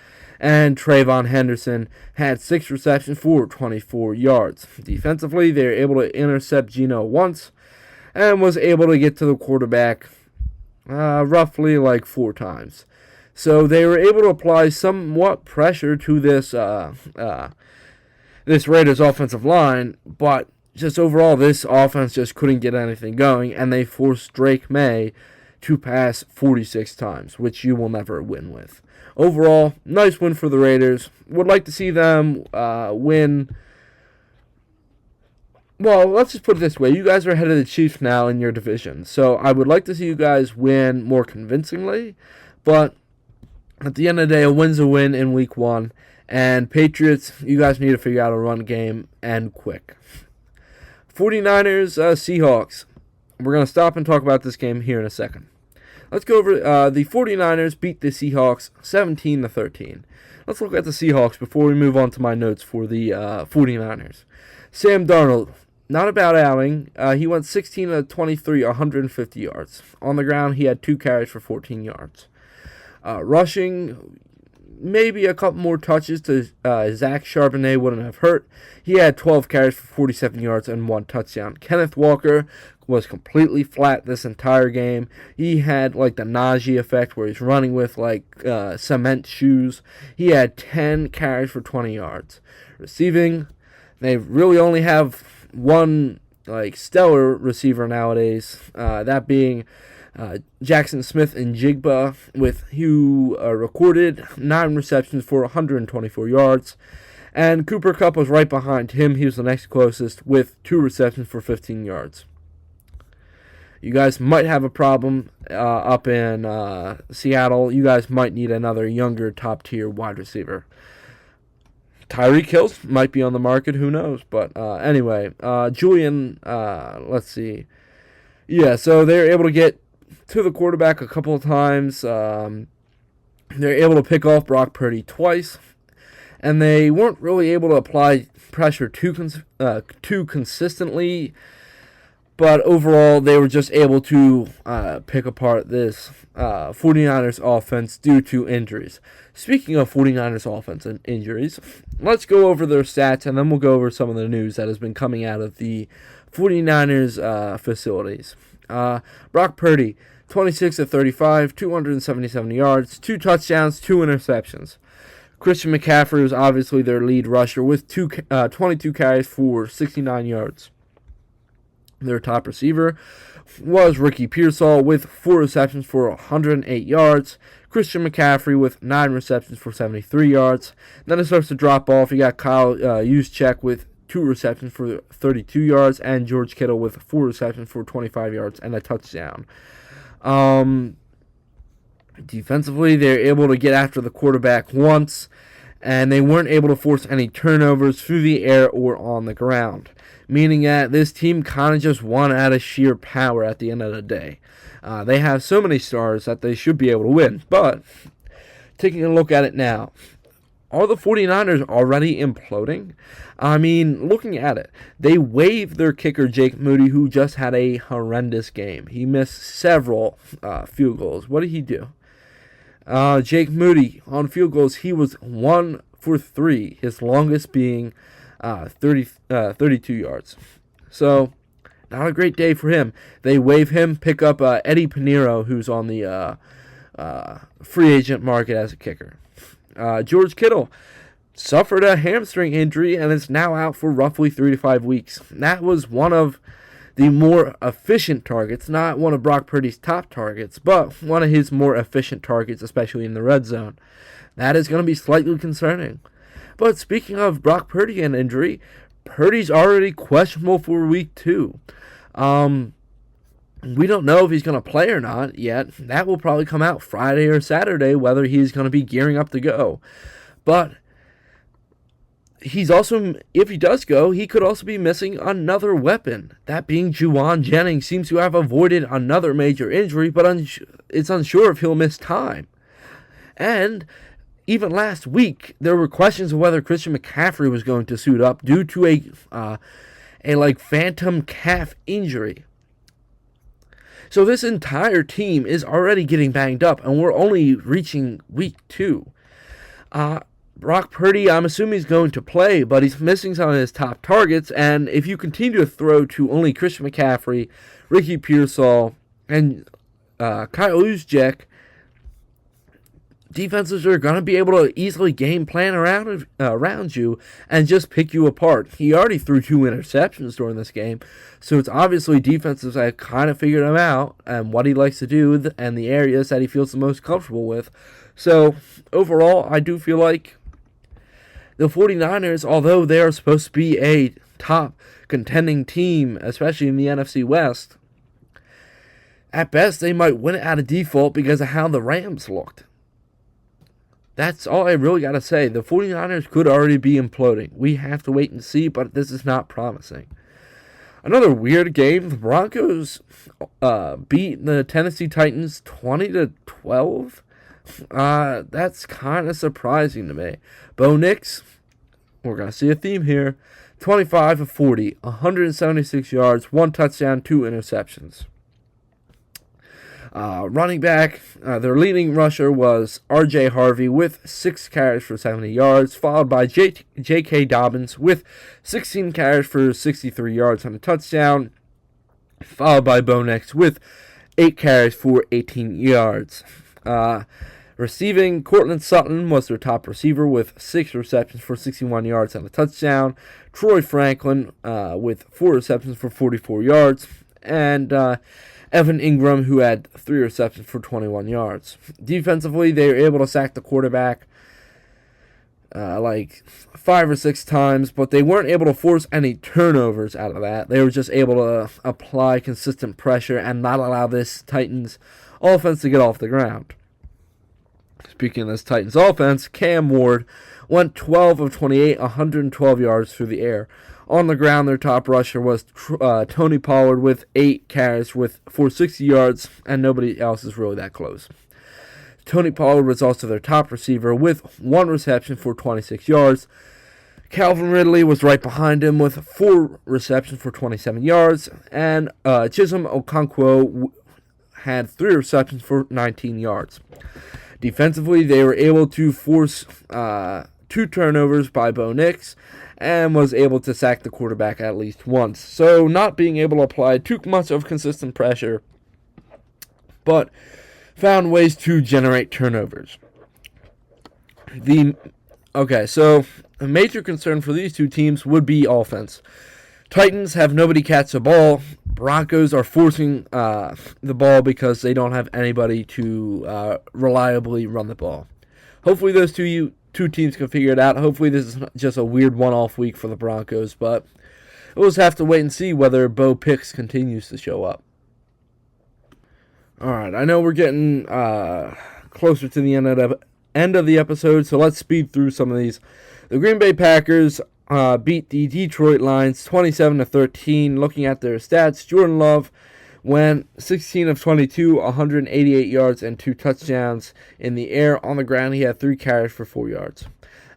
And Trayvon Henderson had 6 receptions for 24 yards. Defensively, they were able to intercept Geno once and was able to get to the quarterback roughly like 4 times. So they were able to apply somewhat pressure to this this Raiders offensive line, but just overall this offense just couldn't get anything going, and they forced Drake May to pass 46 times, which you will never win with. Overall, nice win for the Raiders. Would like to see them win. Well, let's just put it this way. You guys are ahead of the Chiefs now in your division. So I would like to see you guys win more convincingly. But at the end of the day, a win's a win in Week 1. And Patriots, you guys need to figure out a run game and quick. 49ers, Seahawks. We're going to stop and talk about this game here in a second. Let's go over the 49ers beat the Seahawks 17-13. Let's look at the Seahawks before we move on to my notes for the 49ers. Sam Darnold, not a bad outing. He went 16 of 23, 150 yards. On the ground, he had 2 carries for 14 yards. Rushing, maybe a couple more touches to Zach Charbonnet wouldn't have hurt. He had 12 carries for 47 yards and 1 touchdown. Kenneth Walker was completely flat this entire game. He had like the Najee effect where he's running with like cement shoes. He had 10 carries for 20 yards. Receiving, they really only have one like stellar receiver nowadays, that being Jackson Smith and Jigba, who recorded 9 receptions for 124 yards. And Cooper Kupp was right behind him. He was the next closest with 2 receptions for 15 yards. You guys might have a problem up in Seattle. You guys might need another younger top-tier wide receiver. Tyreek Hill might be on the market. Who knows? But anyway, Julian, let's see. Yeah, so they're able to get to the quarterback a couple of times. They're able to pick off Brock Purdy twice. and they weren't really able to apply pressure too consistently. But overall, they were just able to pick apart this 49ers offense due to injuries. Speaking of 49ers offense and injuries, let's go over their stats, and then we'll go over some of the news that has been coming out of the 49ers facilities. Brock Purdy, 26 of 35, 277 yards, 2 touchdowns, 2 interceptions. Christian McCaffrey was obviously their lead rusher with 22 carries for 69 yards. Their top receiver was Ricky Pearsall with 4 receptions for 108 yards. Christian McCaffrey with 9 receptions for 73 yards. Then it starts to drop off. You got Kyle Juszczyk with 2 receptions for 32 yards, and George Kittle with 4 receptions for 25 yards and a touchdown. Defensively, they're able to get after the quarterback once, and they weren't able to force any turnovers through the air or on the ground, meaning that this team kind of just won out of sheer power at the end of the day. They have so many stars that they should be able to win, but taking a look at it now, are the 49ers already imploding? I mean, looking at it, they waived their kicker, Jake Moody, who just had a horrendous game. He missed several field goals. What did he do? Jake Moody, on field goals, he was 1 for 3, his longest being 32 yards. So, not a great day for him. They waive him, pick up Eddie Pinheiro, who's on the free agent market as a kicker. George Kittle suffered a hamstring injury and is now out for roughly 3 to 5 weeks. That was one of the more efficient targets, not one of Brock Purdy's top targets, but one of his more efficient targets, especially in the red zone. That is going to be slightly concerning. But speaking of Brock Purdy and injury, Purdy's already questionable for week 2. We don't know if he's going to play or not yet. That will probably come out Friday or Saturday, whether he's going to be gearing up to go. But he's also, if he does go, he could also be missing another weapon. That being Juwan Jennings seems to have avoided another major injury, but it's unsure if he'll miss time. And even last week, there were questions of whether Christian McCaffrey was going to suit up due to a phantom calf injury. So this entire team is already getting banged up, and we're only reaching week 2. Brock Purdy, I'm assuming he's going to play, but he's missing some of his top targets, and if you continue to throw to only Christian McCaffrey, Ricky Pearsall, and Kyle Juszczyk, defenses are going to be able to easily game plan around you and just pick you apart. He already threw 2 interceptions during this game, so it's obviously defenses that kind of figured him out and what he likes to do and the areas that he feels the most comfortable with. So overall, I do feel like the 49ers, although they are supposed to be a top contending team, especially in the NFC West, at best they might win it out of default because of how the Rams looked. That's all I really got to say. The 49ers could already be imploding. We have to wait and see, but this is not promising. Another weird game, the Broncos beat the Tennessee Titans 20-12. That's kind of surprising to me. Bo Nix, we're going to see a theme here. 25 of 40, 176 yards, 1 touchdown, 2 interceptions. Running back, their leading rusher was R.J. Harvey with 6 carries for 70 yards, followed by J.K. Dobbins with 16 carries for 63 yards and a touchdown, followed by Bo Nix with 8 carries for 18 yards. Receiving, Courtland Sutton was their top receiver with 6 receptions for 61 yards and a touchdown. Troy Franklin with 4 receptions for 44 yards. And Evan Ingram, who had 3 receptions for 21 yards. Defensively, they were able to sack the quarterback 5 or 6 times, but they weren't able to force any turnovers out of that. They were just able to apply consistent pressure and not allow this Titans offense to get off the ground. Speaking of this Titans offense, Cam Ward went 12 of 28, 112 yards through the air. On the ground, their top rusher was Tony Pollard with 8 carries for 60 yards, and nobody else is really that close. Tony Pollard was also their top receiver with 1 reception for 26 yards. Calvin Ridley was right behind him with 4 receptions for 27 yards. And Chisholm Okonkwo had 3 receptions for 19 yards. Defensively, they were able to force 2 turnovers by Bo Nix and was able to sack the quarterback at least once. So not being able to apply too much of consistent pressure, but found ways to generate turnovers. So a major concern for these two teams would be offense. Titans have nobody catch the ball. Broncos are forcing the ball because they don't have anybody to reliably run the ball. Hopefully those two teams can figure it out. Hopefully this is just a weird one-off week for the Broncos, but we'll just have to wait and see whether Bo Picks continues to show up. All right, I know we're getting closer to the end of the episode, so let's speed through some of these. The Green Bay Packers beat the Detroit Lions 27-13. Looking at their stats, Jordan Love went 16 of 22, 188 yards and 2 touchdowns in the air. On the ground, he had 3 carries for 4 yards.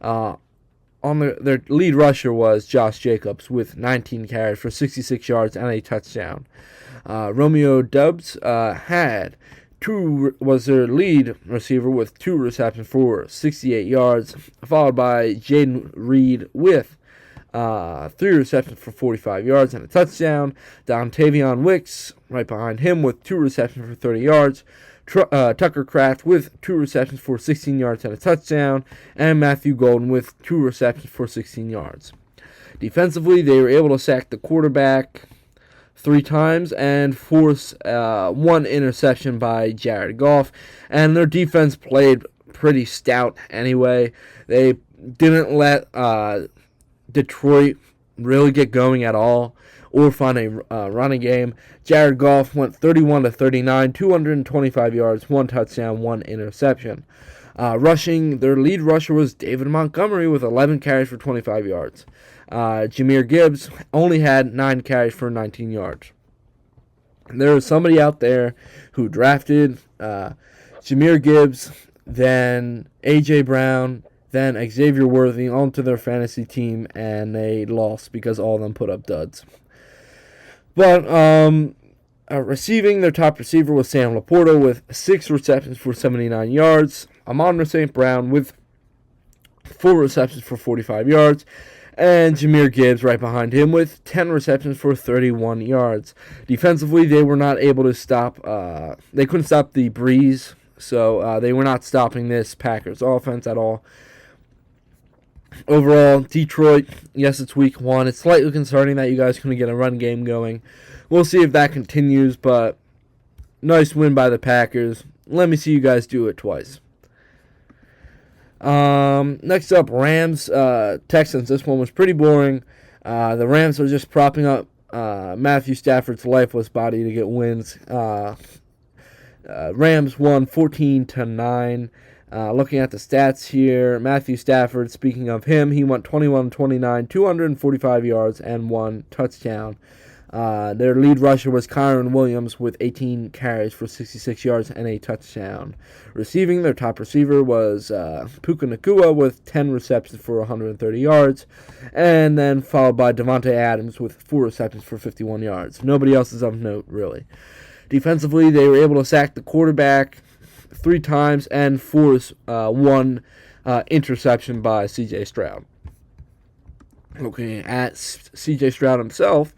Their lead rusher was Josh Jacobs with 19 carries for 66 yards and a touchdown. Romeo Doubs was their lead receiver with 2 receptions for 68 yards, followed by Jaden Reed with 3 receptions for 45 yards and a touchdown. Dontavion Wicks right behind him with 2 receptions for 30 yards. Tucker Kraft with 2 receptions for 16 yards and a touchdown. And Matthew Golden with 2 receptions for 16 yards. Defensively, they were able to sack the quarterback 3 times and force 1 interception by Jared Goff. And their defense played pretty stout anyway. They didn't let Detroit really get going at all or find a running game. Jared Goff went 31-39, 225 yards, 1 touchdown, 1 interception. Rushing, their lead rusher was David Montgomery with 11 carries for 25 yards. Jahmyr Gibbs only had 9 carries for 19 yards. There was somebody out there who drafted Jahmyr Gibbs, then A.J. Brown, then Xavier Worthy onto their fantasy team, and they lost because all of them put up duds. But receiving, their top receiver was Sam Laporta with 6 receptions for 79 yards. Amon St. Brown with 4 receptions for 45 yards. And Jahmyr Gibbs right behind him with 10 receptions for 31 yards. Defensively, they were not able to stop. They couldn't stop the breeze, so they were not stopping this Packers offense at all. Overall, Detroit, yes, it's week 1. It's slightly concerning that you guys couldn't get a run game going. We'll see if that continues, but nice win by the Packers. Let me see you guys do it twice. Next up, Rams, Texans. This one was pretty boring. The Rams are just propping up Matthew Stafford's lifeless body to get wins. Rams won 14-9. Looking at the stats here, Matthew Stafford, speaking of him, he went 21-29, 245 yards and 1 touchdown. Their lead rusher was Kyron Williams with 18 carries for 66 yards and a touchdown. Receiving, their top receiver was Puka Nacua with 10 receptions for 130 yards, and then followed by Devontae Adams with 4 receptions for 51 yards. Nobody else is of note, really. Defensively, they were able to sack the quarterback 3 times and force 1 interception by C.J. Stroud. Looking at C.J. Stroud himself,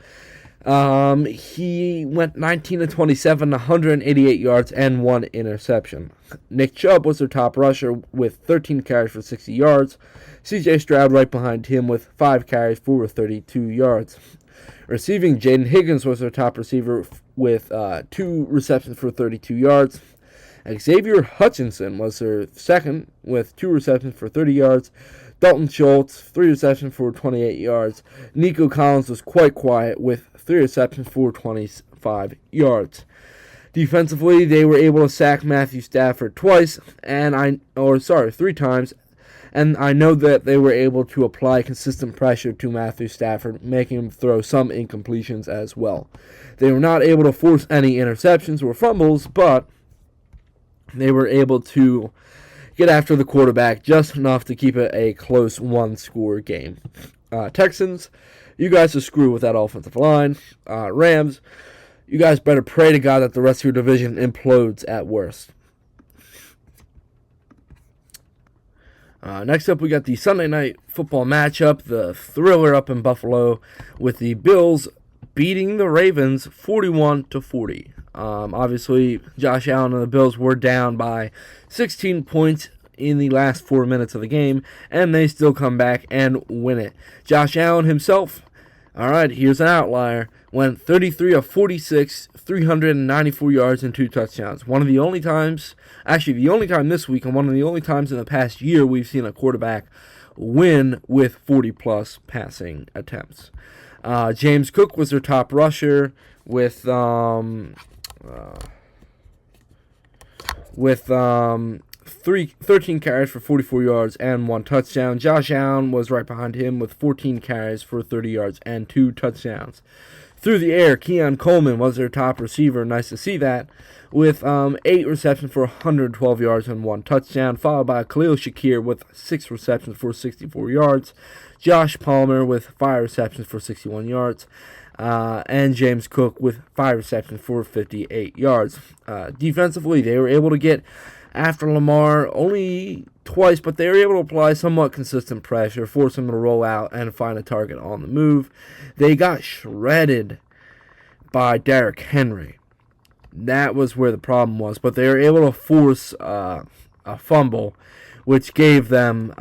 he went 19-27, 188 yards and 1 interception. Nick Chubb was their top rusher with 13 carries for 60 yards. C.J. Stroud right behind him with 5 carries for 32 yards. Receiving, Jaden Higgins was their top receiver with 2 receptions for 32 yards. Xavier Hutchinson was their second with 2 receptions for 30 yards. Dalton Schultz, 3 receptions for 28 yards. Nico Collins was quite quiet with 3 receptions for 25 yards. Defensively, they were able to sack Matthew Stafford 3 times, and I know that they were able to apply consistent pressure to Matthew Stafford, making him throw some incompletions as well. They were not able to force any interceptions or fumbles, but They were able to get after the quarterback just enough to keep it a close one-score game. Texans, you guys are screwed with that offensive line. Rams, you guys better pray to God that the rest of your division implodes at worst. Next up, we got the Sunday night football matchup, the thriller up in Buffalo, with the Bills beating the Ravens 41-40. Obviously, Josh Allen and the Bills were down by 16 points in the last 4 minutes of the game, and they still come back and win it. Josh Allen himself, all right, here's an outlier, went 33 of 46, 394 yards and 2 touchdowns. One of the only times, actually the only time this week and one of the only times in the past year we've seen a quarterback win with 40-plus passing attempts. James Cook was their top rusher with 13 carries for 44 yards and 1 touchdown. Josh Allen was right behind him with 14 carries for 30 yards and 2 touchdowns. Through the air, Keon Coleman was their top receiver. Nice to see that. With 8 receptions for 112 yards and 1 touchdown, followed by Khalil Shakir with 6 receptions for 64 yards. Josh Palmer with 5 receptions for 61 yards. And James Cook with 5 receptions for 58 yards. Defensively, they were able to get after Lamar only twice, but they were able to apply somewhat consistent pressure, force him to roll out and find a target on the move. They got shredded by Derrick Henry. That was where the problem was, but they were able to force a fumble, which gave them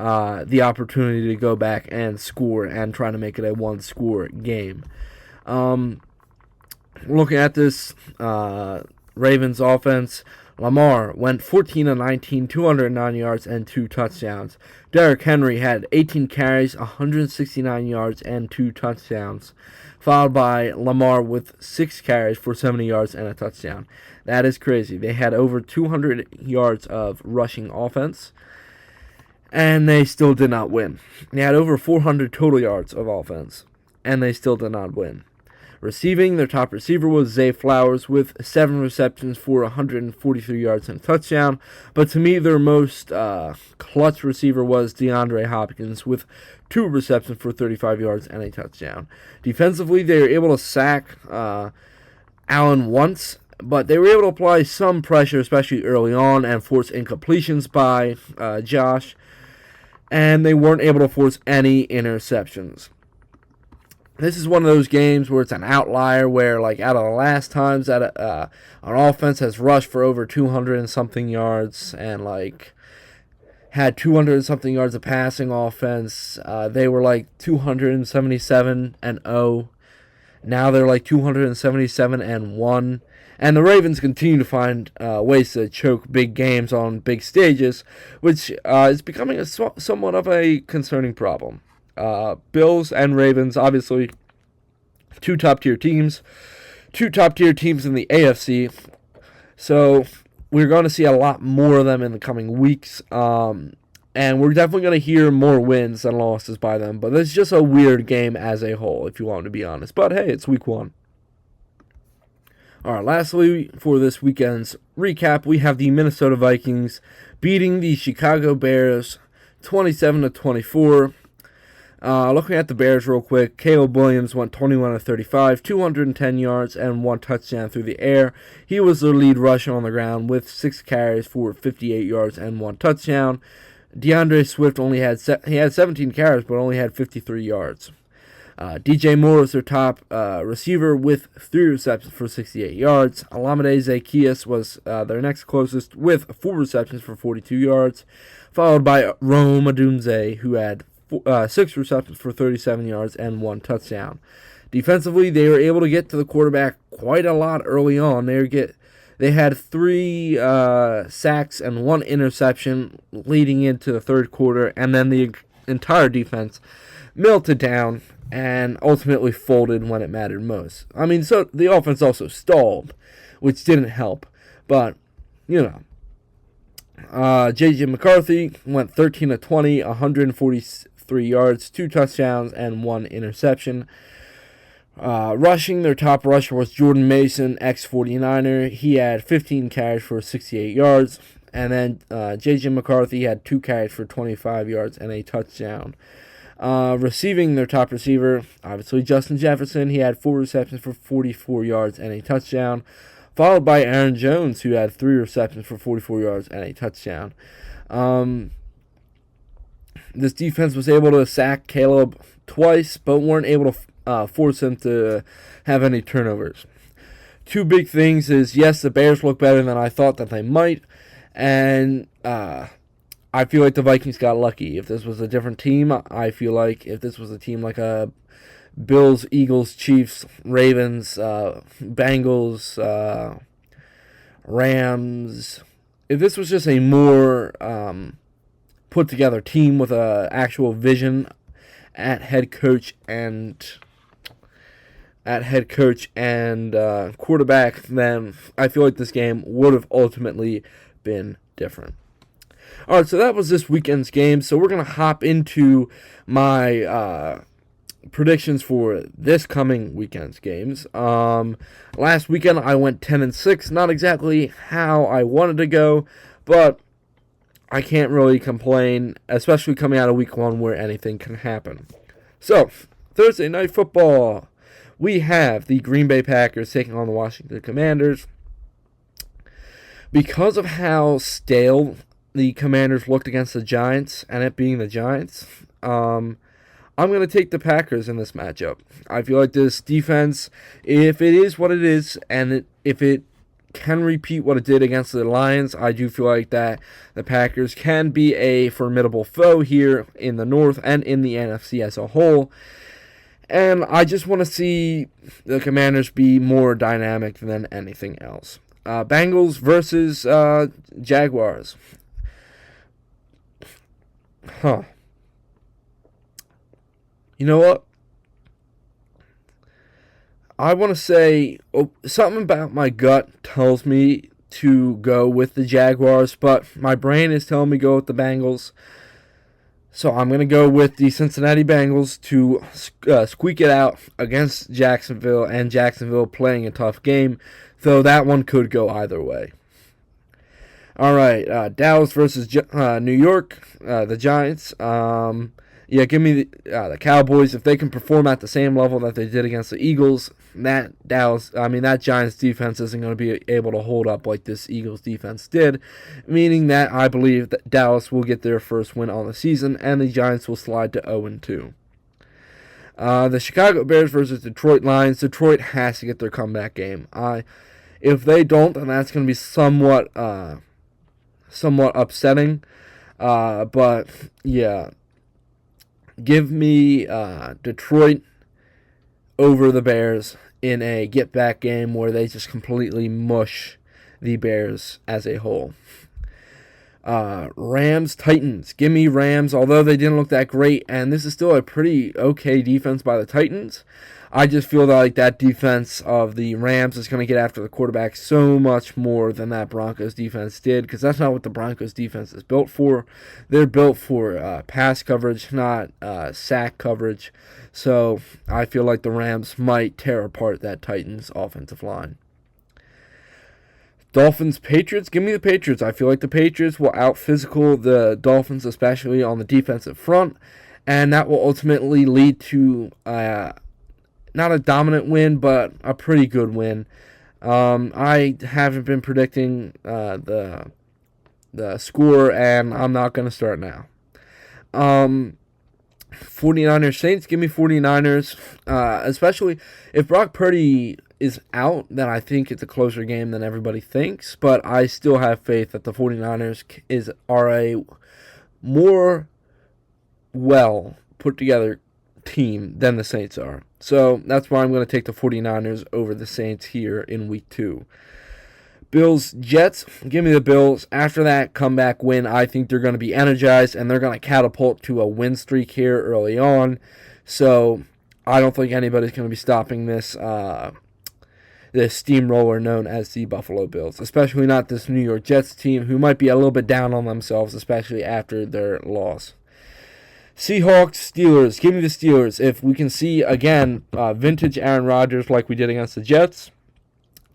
the opportunity to go back and score and try to make it a one-score game. Looking at this Ravens offense, Lamar went 14 of 19, 209 yards, and 2 touchdowns. Derrick Henry had 18 carries, 169 yards, and 2 touchdowns, followed by Lamar with 6 carries for 70 yards and a touchdown. That is crazy. They had over 200 yards of rushing offense, and they still did not win. They had over 400 total yards of offense, and they still did not win. Receiving, their top receiver was Zay Flowers with 7 receptions for 143 yards and a touchdown. But to me, their most clutch receiver was DeAndre Hopkins with 2 receptions for 35 yards and a touchdown. Defensively, they were able to sack Allen once, but they were able to apply some pressure, especially early on, and force incompletions by Josh. And they weren't able to force any interceptions. This is one of those games where it's an outlier where, like, out of the last times that an offense has rushed for over 200 and something yards and, like, had 200 and something yards of passing offense, they were, like, 277-0. Now they're, like, 277-1. And the Ravens continue to find ways to choke big games on big stages, which is becoming somewhat of a concerning problem. Bills and Ravens, obviously, 2 top-tier teams. 2 top-tier teams in the AFC. So we're going to see a lot more of them in the coming weeks. And we're definitely going to hear more wins than losses by them. But it's just a weird game as a whole, if you want to be honest. But hey, it's week 1. All right, lastly, for this weekend's recap, we have the Minnesota Vikings beating the Chicago Bears 27-24. Looking at the Bears real quick, Caleb Williams went 21 of 35, 210 yards, and 1 touchdown through the air. He was their lead rusher on the ground with 6 carries for 58 yards and 1 touchdown. DeAndre Swift had 17 carries, but only had 53 yards. DJ Moore was their top receiver with 3 receptions for 68 yards. Olamide Zaccheaus was their next closest with 4 receptions for 42 yards, followed by Rome Odunze, who had 6 receptions for 37 yards and 1 touchdown. Defensively, they were able to get to the quarterback quite a lot early on. They had 3 sacks and 1 interception leading into the third quarter, and then the entire defense melted down and ultimately folded when it mattered most. I mean, so the offense also stalled, which didn't help. But, you know, J.J. McCarthy went 13 of 20, 143 yards, 2 touchdowns, and 1 interception. Rushing, their top rusher was Jordan Mason, ex-49er. He had 15 carries for 68 yards. And then J.J. McCarthy had 2 carries for 25 yards and a touchdown. Receiving, their top receiver, obviously Justin Jefferson. He had 4 receptions for 44 yards and a touchdown, followed by Aaron Jones, who had 3 receptions for 44 yards and a touchdown. This defense was able to sack Caleb twice, but weren't able to force him to have any turnovers. 2 big things is, yes, the Bears look better than I thought that they might, and I feel like the Vikings got lucky. If this was a different team, I feel like if this was a team like a Bills, Eagles, Chiefs, Ravens, Bengals, Rams, if this was just a more put together team with a actual vision at head coach and quarterback, then I feel like this game would have ultimately been different. All right, so that was this weekend's game. So we're going to hop into my predictions for this coming weekend's games. Last weekend I went 10-6. Not exactly how I wanted to go, but I can't really complain, especially coming out of week 1 where anything can happen. So, Thursday Night Football. We have the Green Bay Packers taking on the Washington Commanders. Because of how stale the Commanders looked against the Giants, and it being the Giants, I'm going to take the Packers in this matchup. I feel like this defense, if it is what it is, and if it can repeat what it did against the Lions, I do feel like that the Packers can be a formidable foe here in the North and in the NFC as a whole. And I just want to see the Commanders be more dynamic than anything else. Bengals versus Jaguars. You know what? I want to say something about my gut tells me to go with the Jaguars, but my brain is telling me go with the Bengals. So I'm going to go with the Cincinnati Bengals to squeak it out against Jacksonville, and Jacksonville playing a tough game, though that one could go either way. All right, Dallas versus New York, the Giants. Yeah, give me the Cowboys. If they can perform at the same level that they did against the Eagles, that Giants defense isn't going to be able to hold up like this Eagles defense did, meaning that I believe that Dallas will get their first win on the season, and the Giants will slide to 0-2. The Chicago Bears versus Detroit Lions. Detroit has to get their comeback game. If they don't, then that's going to be somewhat upsetting. But yeah. Give me Detroit over the Bears in a get-back game where they just completely mush the Bears as a whole. Rams, Titans. Give me Rams, although they didn't look that great, and this is still a pretty okay defense by the Titans. I just feel like that defense of the Rams is going to get after the quarterback so much more than that Broncos defense did, because that's not what the Broncos defense is built for. They're built for pass coverage, not sack coverage. So I feel like the Rams might tear apart that Titans offensive line. Dolphins, Patriots. Give me the Patriots. I feel like the Patriots will out-physical the Dolphins, especially on the defensive front, and that will ultimately lead to not a dominant win, but a pretty good win. I haven't been predicting the score, and I'm not going to start now. 49ers, Saints, give me 49ers, especially if Brock Purdy is out, then I think it's a closer game than everybody thinks, but I still have faith that the 49ers are a more well put together team than the Saints are. So that's why I'm going to take the 49ers over the Saints here in week 2. Bills, Jets, give me the Bills. After that comeback win, I think they're going to be energized, and they're going to catapult to a win streak here early on. So I don't think anybody's going to be stopping this steamroller known as the Buffalo Bills, especially not this New York Jets team, who might be a little bit down on themselves, especially after their loss. Seahawks, Steelers. Give me the Steelers. If we can see, again, vintage Aaron Rodgers like we did against the Jets,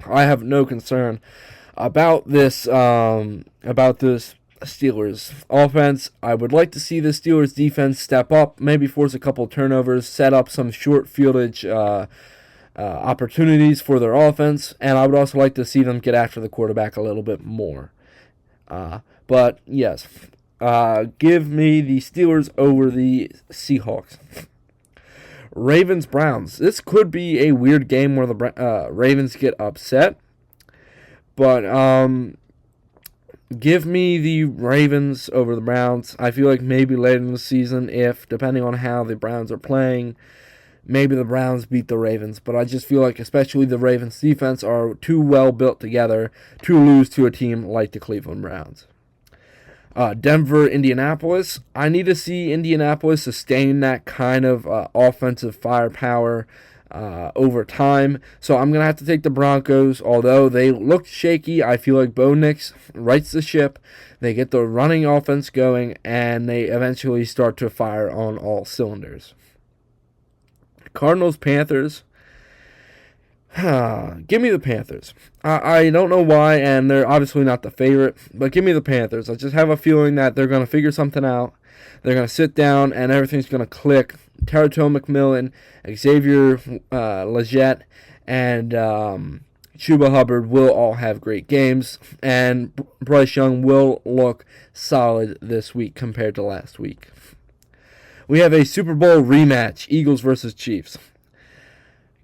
I have no concern about this about this Steelers offense. I would like to see the Steelers defense step up, maybe force a couple turnovers, set up some short fieldage opportunities for their offense, and I would also like to see them get after the quarterback a little bit more. But yes, give me the Steelers over the Seahawks. Ravens-Browns. This could be a weird game where the Ravens get upset, but give me the Ravens over the Browns. I feel like maybe later in the season, if depending on how the Browns are playing, maybe the Browns beat the Ravens. But I just feel like especially the Ravens defense are too well built together to lose to a team like the Cleveland Browns. Denver, Indianapolis. I need to see Indianapolis sustain that kind of offensive firepower over time. So I'm going to have to take the Broncos. Although they looked shaky, I feel like Bo Nix rights the ship. They get the running offense going, and they eventually start to fire on all cylinders. Cardinals, Panthers. Give me the Panthers. I don't know why, and they're obviously not the favorite, but give me the Panthers. I just have a feeling that they're going to figure something out. They're going to sit down, and everything's going to click. Territo McMillan, Xavier Legette, and Chuba Hubbard will all have great games, and Bryce Young will look solid this week compared to last week. We have a Super Bowl rematch, Eagles versus Chiefs.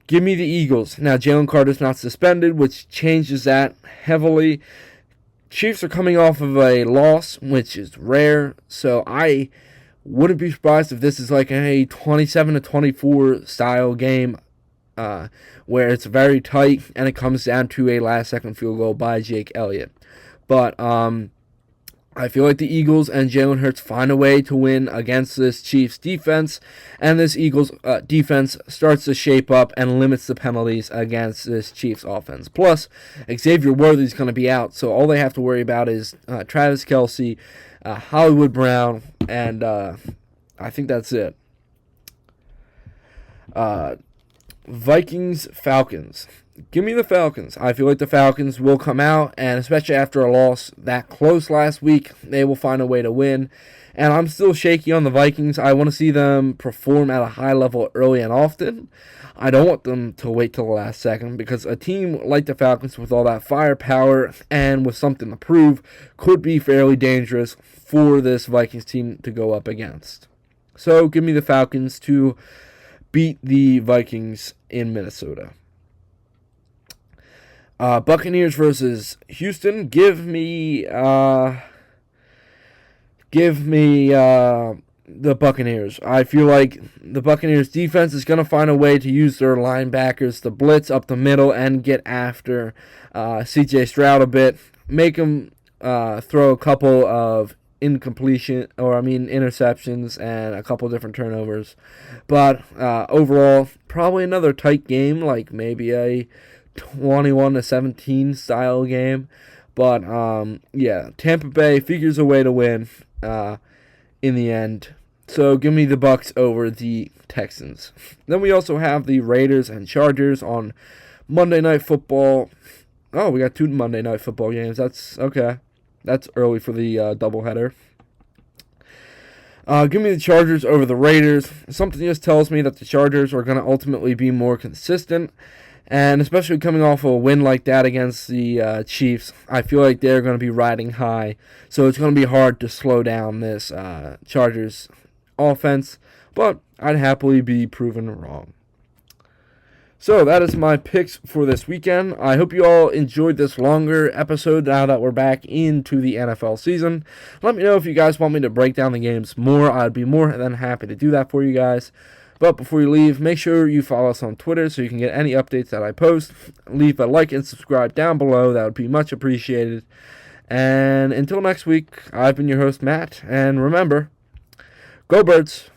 Give me the Eagles. Now, Jalen Carter's not suspended, which changes that heavily. Chiefs are coming off of a loss, which is rare, so I wouldn't be surprised if this is like a 27-24 style game where it's very tight and it comes down to a last-second field goal by Jake Elliott. But I feel like the Eagles and Jalen Hurts find a way to win against this Chiefs defense, and this Eagles defense starts to shape up and limits the penalties against this Chiefs offense. Plus, Xavier Worthy's going to be out, so all they have to worry about is Travis Kelce, Hollywood Brown, and I think that's it. Vikings-Falcons. Give me the Falcons. I feel like the Falcons will come out, and especially after a loss that close last week, they will find a way to win. And I'm still shaky on the Vikings. I want to see them perform at a high level early and often. I don't want them to wait till the last second, because a team like the Falcons with all that firepower and with something to prove could be fairly dangerous for this Vikings team to go up against. So give me the Falcons to beat the Vikings in Minnesota. Buccaneers versus Houston. Give me the Buccaneers. I feel like the Buccaneers defense is going to find a way to use their linebackers to blitz up the middle and get after C.J. Stroud a bit. Make him throw a couple of interceptions and a couple different turnovers. But overall, probably another tight game, like maybe a 21-17 style game. But yeah, Tampa Bay figures a way to win in the end. So give me the Bucs over the Texans. Then we also have the Raiders and Chargers on Monday Night Football. Oh, we got two Monday Night Football games. That's okay. That's early for the doubleheader. Give me the Chargers over the Raiders. Something just tells me that the Chargers are going to ultimately be more consistent. And especially coming off of a win like that against the Chiefs, I feel like they're going to be riding high. So it's going to be hard to slow down this Chargers offense. But I'd happily be proven wrong. So that is my picks for this weekend. I hope you all enjoyed this longer episode now that we're back into the NFL season. Let me know if you guys want me to break down the games more. I'd be more than happy to do that for you guys. But before you leave, make sure you follow us on Twitter so you can get any updates that I post. Leave a like and subscribe down below. That would be much appreciated. And until next week, I've been your host, Matt. And remember, go Birds!